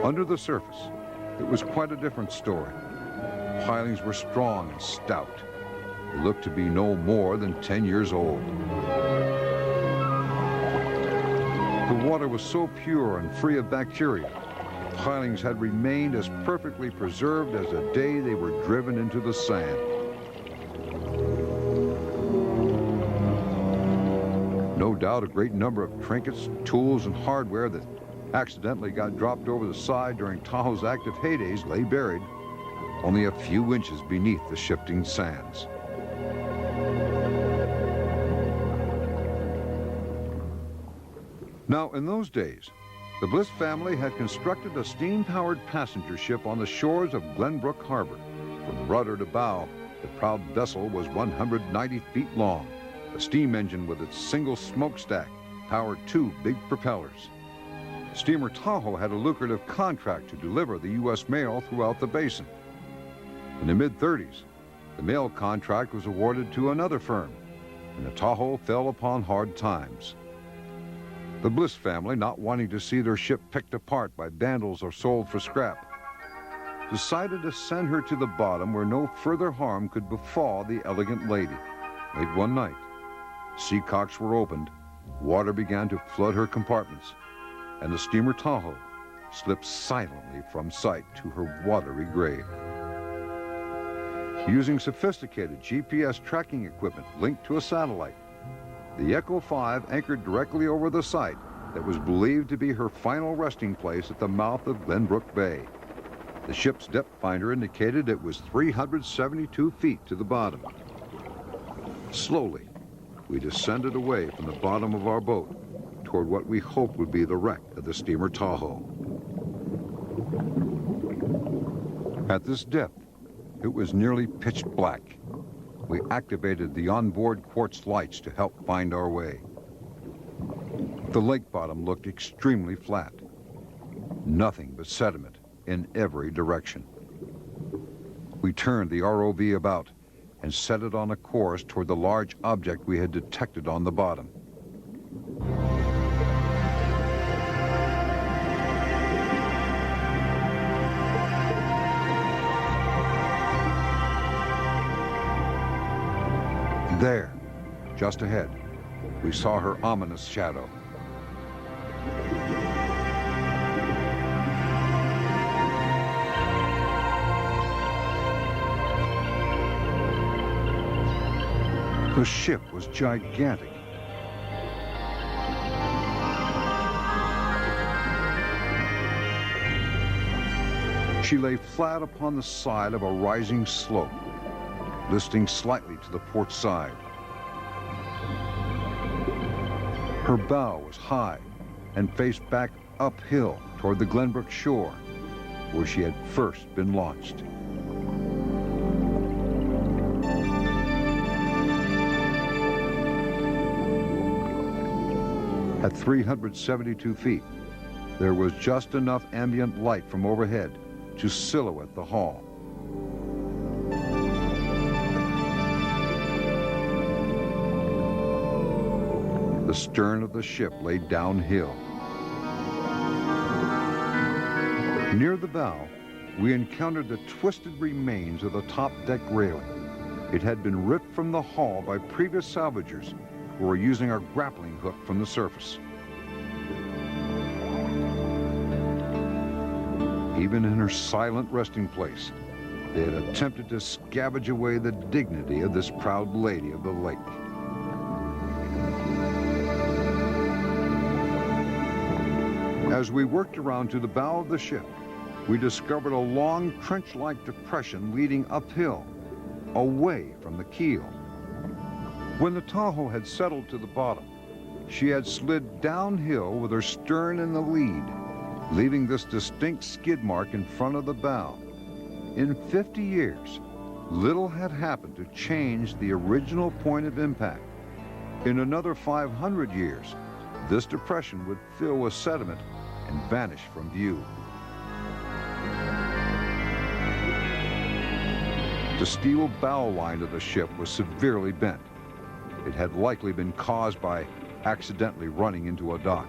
Under the surface, it was quite a different story. The pilings were strong and stout. They looked to be no more than 10 years old. The water was so pure and free of bacteria, the pilings had remained as perfectly preserved as the day they were driven into the sand. No doubt a great number of trinkets, tools, and hardware that accidentally got dropped over the side during Tahoe's active heydays lay buried only a few inches beneath the shifting sands. Now, in those days, the Bliss family had constructed a steam-powered passenger ship on the shores of Glenbrook Harbor. From rudder to bow, the proud vessel was 190 feet long. The steam engine with its single smokestack powered 2 big propellers. Steamer Tahoe had a lucrative contract to deliver the U.S. mail throughout the basin. In the mid-30s, the mail contract was awarded to another firm, and the Tahoe fell upon hard times. The Bliss family, not wanting to see their ship picked apart by vandals or sold for scrap, decided to send her to the bottom where no further harm could befall the elegant lady. Late one night, sea cocks were opened, water began to flood her compartments, and the steamer Tahoe slipped silently from sight to her watery grave. Using sophisticated GPS tracking equipment linked to a satellite, the Echo 5 anchored directly over the site that was believed to be her final resting place at the mouth of Glenbrook Bay. The ship's depth finder indicated it was 372 feet to the bottom. Slowly, we descended away from the bottom of our boat toward what we hoped would be the wreck of the steamer Tahoe. At this depth, it was nearly pitch black. We activated the onboard quartz lights to help find our way. The lake bottom looked extremely flat. Nothing but sediment in every direction. We turned the ROV about and set it on a course toward the large object we had detected on the bottom. There, just ahead, we saw her ominous shadow. The ship was gigantic. She lay flat upon the side of a rising slope, listing slightly to the port side. Her bow was high and faced back uphill toward the Glenbrook shore, where she had first been launched. At 372 feet, there was just enough ambient light from overhead to silhouette the hull. The stern of the ship lay downhill. Near the bow, we encountered the twisted remains of the top deck railing. It had been ripped from the hull by previous salvagers who were using a grappling hook from the surface. Even in her silent resting place, they had attempted to scavenge away the dignity of this proud lady of the lake. As we worked around to the bow of the ship, we discovered a long trench-like depression leading uphill, away from the keel. When the Tahoe had settled to the bottom, she had slid downhill with her stern in the lead, leaving this distinct skid mark in front of the bow. In 50 years, little had happened to change the original point of impact. In another 500 years, this depression would fill with sediment and vanish from view. The steel bow line of the ship was severely bent. It had likely been caused by accidentally running into a dock.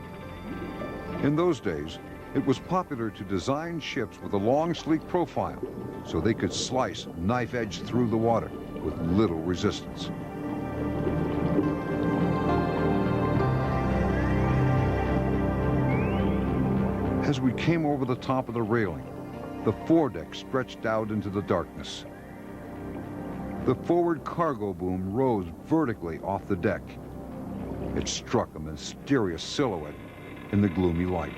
In those days, it was popular to design ships with a long, sleek profile so they could slice knife-edge through the water with little resistance. As we came over the top of the railing, the foredeck stretched out into the darkness. The forward cargo boom rose vertically off the deck. It struck a mysterious silhouette in the gloomy light.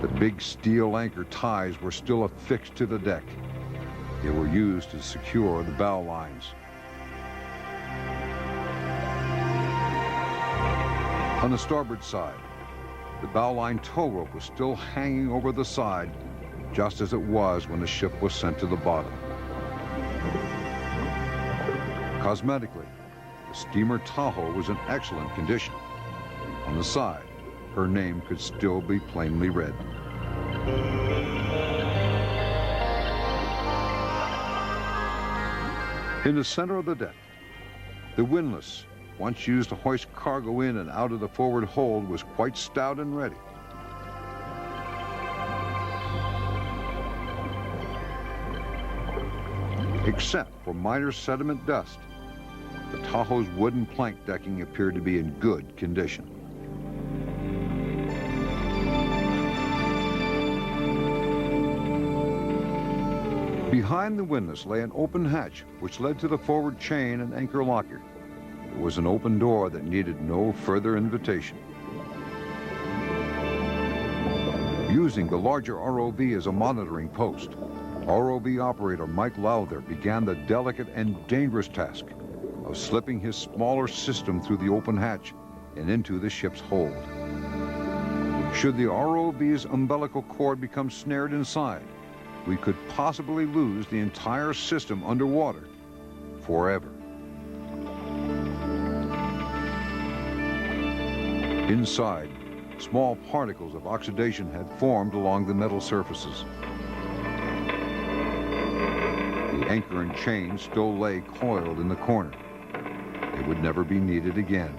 The big steel anchor ties were still affixed to the deck. They were used to secure the bow lines. On the starboard side, the bow line tow rope was still hanging over the side, just as it was when the ship was sent to the bottom. Cosmetically, the steamer Tahoe was in excellent condition. On the side, her name could still be plainly read. In the center of the deck, the windlass, once used to hoist cargo in and out of the forward hold, was quite stout and ready. Except for minor sediment dust, the Tahoe's wooden plank decking appeared to be in good condition. Behind the windlass lay an open hatch which led to the forward chain and anchor locker. It was an open door that needed no further invitation. Using the larger ROV as a monitoring post, ROV operator Mike Lowther began the delicate and dangerous task of slipping his smaller system through the open hatch and into the ship's hold. Should the ROV's umbilical cord become snared inside, we could possibly lose the entire system underwater forever. Inside, small particles of oxidation had formed along the metal surfaces. The anchor and chain still lay coiled in the corner. They would never be needed again.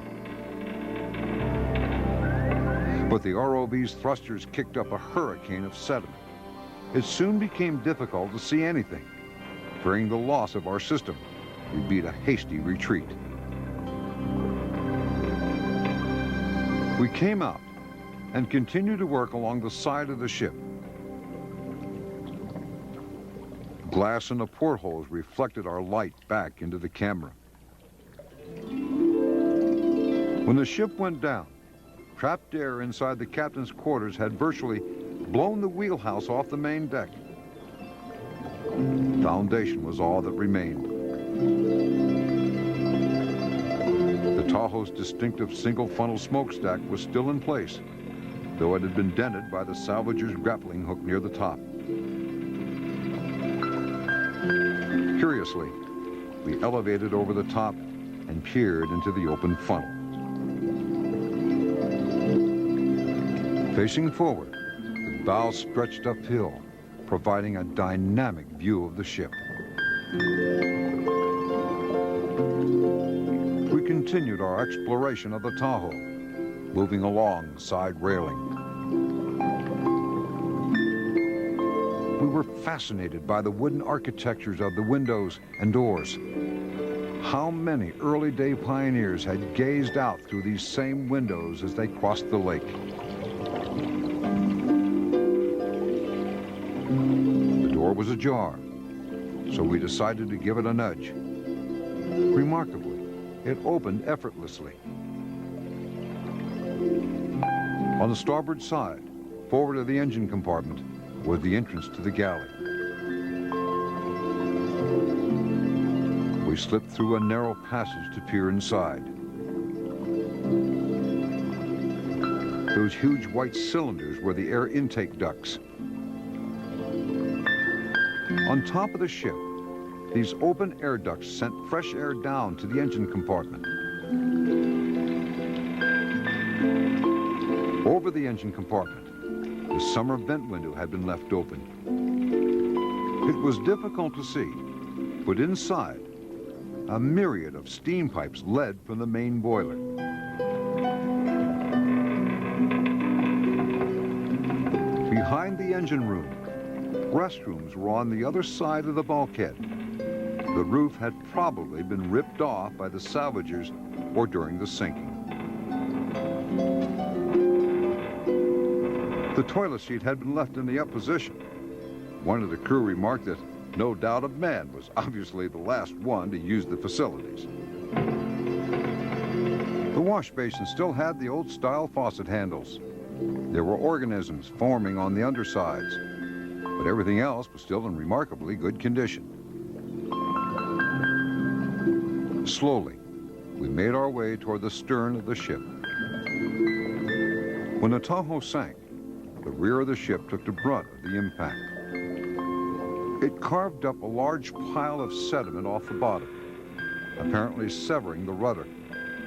But the ROV's thrusters kicked up a hurricane of sediment. It soon became difficult to see anything. Fearing the loss of our system, we beat a hasty retreat. We came out and continued to work along the side of the ship. Glass in the portholes reflected our light back into the camera. When the ship went down, trapped air inside the captain's quarters had virtually blown the wheelhouse off the main deck. Foundation was all that remained. The Tahoe's distinctive single-funnel smokestack was still in place, though it had been dented by the salvager's grappling hook near the top. Curiously, we elevated over the top and peered into the open funnel. Facing forward, the bow stretched uphill, providing a dynamic view of the ship. We continued our exploration of the Tahoe, moving along the side railing. We were fascinated by the wooden architectures of the windows and doors. How many early-day pioneers had gazed out through these same windows as they crossed the lake? The door was ajar, so we decided to give it a nudge. Remarkably, it opened effortlessly. On the starboard side, forward of the engine compartment, was the entrance to the galley. We slipped through a narrow passage to peer inside. Those huge white cylinders were the air intake ducts. On top of the ship, These open air ducts sent fresh air down to the engine compartment. Over the engine compartment, the summer vent window had been left open. It was difficult to see, but inside, a myriad of steam pipes led from the main boiler. Behind the engine room, restrooms were on the other side of the bulkhead. The roof had probably been ripped off by the salvagers or during the sinking. The toilet seat had been left in the up position. One of the crew remarked that no doubt a man was obviously the last one to use the facilities. The wash basin still had the old-style faucet handles. There were organisms forming on the undersides, but everything else was still in remarkably good condition. Slowly, we made our way toward the stern of the ship. When the Tahoe sank, the rear of the ship took the brunt of the impact. It carved up a large pile of sediment off the bottom, apparently severing the rudder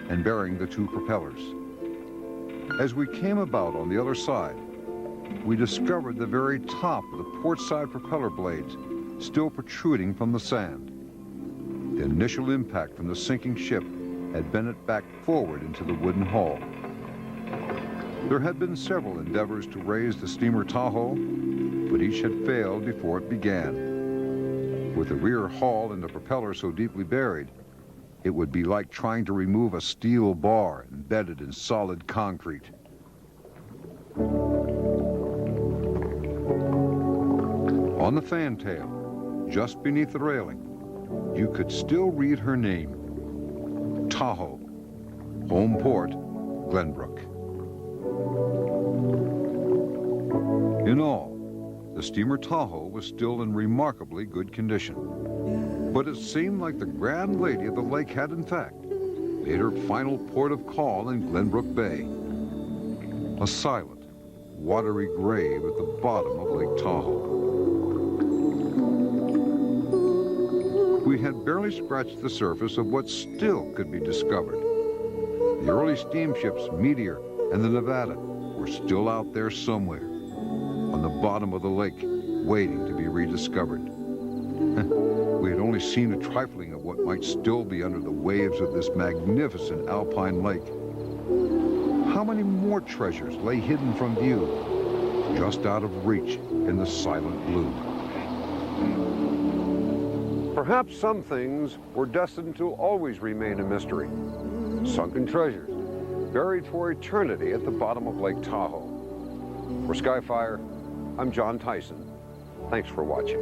and burying the two propellers. As we came about on the other side, we discovered the very top of the port side propeller blades still protruding from the sand. The initial impact from the sinking ship had bent it back forward into the wooden hull. There had been several endeavors to raise the steamer Tahoe, but each had failed before it began. With the rear hull and the propeller so deeply buried, it would be like trying to remove a steel bar embedded in solid concrete. On the fantail, just beneath the railing, you could still read her name, Tahoe, home port, Glenbrook. In all, the steamer Tahoe was still in remarkably good condition. But it seemed like the grand lady of the lake had, in fact, made her final port of call in Glenbrook Bay. A silent, watery grave at the bottom of Lake Tahoe. We had barely scratched the surface of what still could be discovered. The early steamships Meteor and the Nevada were still out there somewhere, on the bottom of the lake, waiting to be rediscovered. We had only seen a trifling of what might still be under the waves of this magnificent alpine lake. How many more treasures lay hidden from view, just out of reach in the silent blue? Perhaps some things were destined to always remain a mystery. Sunken treasures, buried for eternity at the bottom of Lake Tahoe. For Skyfire, I'm John Tyson. Thanks for watching.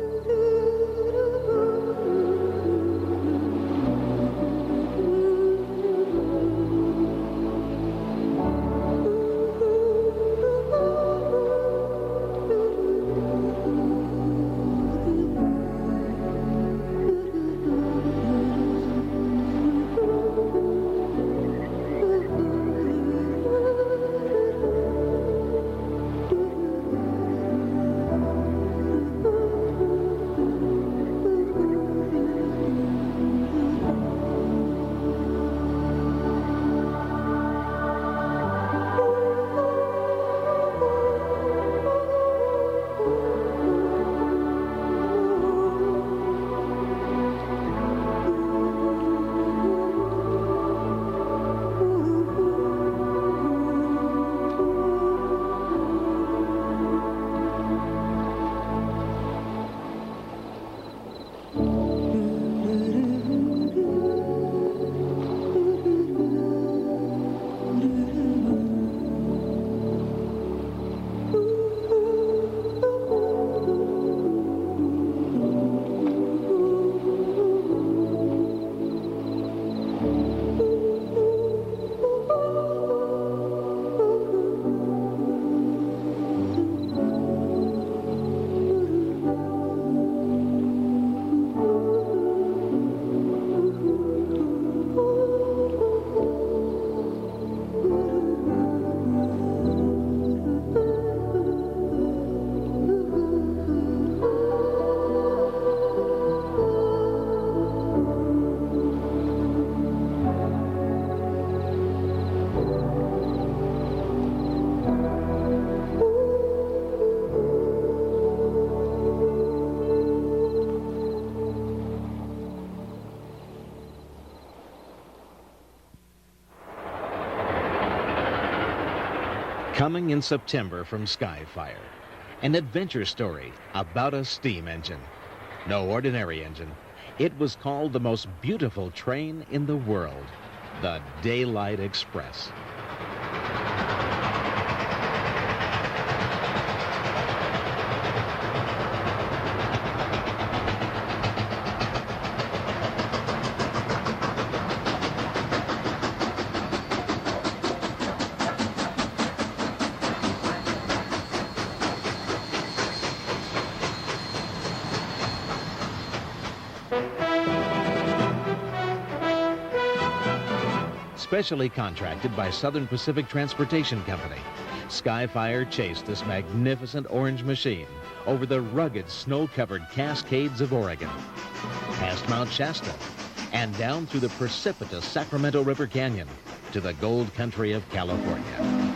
Coming in September from Skyfire, an adventure story about a steam engine. No ordinary engine. It was called the most beautiful train in the world, the Daylight Express. Specially contracted by Southern Pacific Transportation Company, Skyfire chased this magnificent orange machine over the rugged snow-covered Cascades of Oregon, past Mount Shasta, and down through the precipitous Sacramento River Canyon to the gold country of California.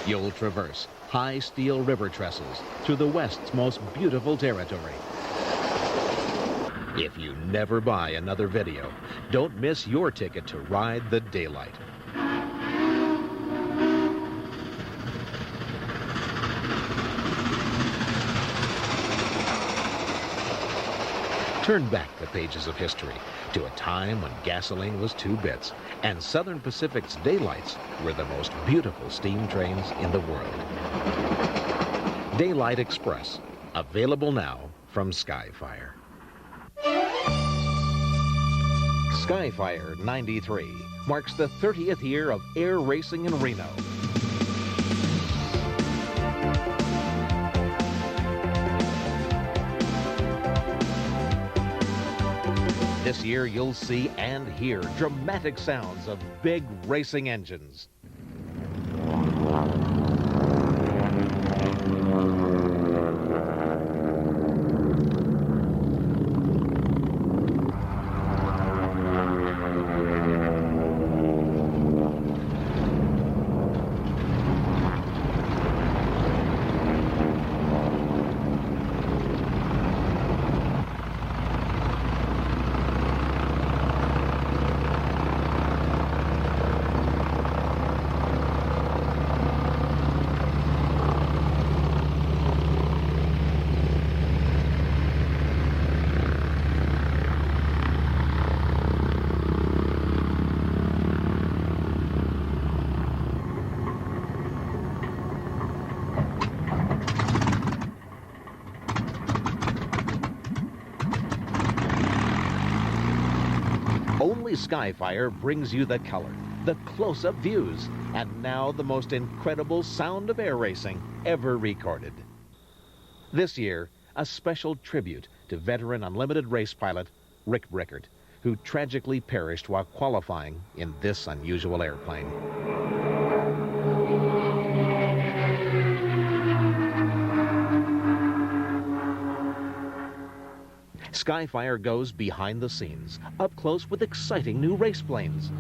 You'll traverse high steel river trestles through the West's most beautiful territory. If you never buy another video, don't miss your ticket to ride the Daylight. Turn back the pages of history to a time when gasoline was 2 bits and Southern Pacific's Daylights were the most beautiful steam trains in the world. Daylight Express, available now from Skyfire. Skyfire 93 marks the 30th year of air racing in Reno. This year, you'll see and hear dramatic sounds of big racing engines. Only Skyfire brings you the color, the close-up views, and now the most incredible sound of air racing ever recorded. This year, a special tribute to veteran unlimited race pilot Rick Brickert, who tragically perished while qualifying in this unusual airplane. Skyfire goes behind the scenes, up close with exciting new race planes.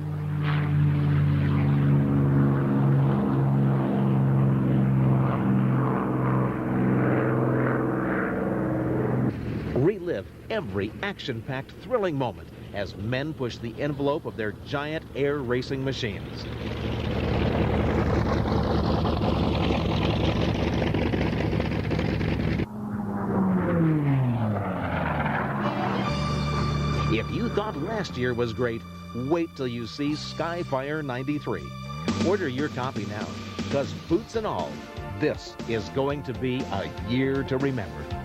Relive every action-packed, thrilling moment as men push the envelope of their giant air racing machines. If you thought last year was great, wait till you see Skyfire 93. Order your copy now, because boots and all, this is going to be a year to remember.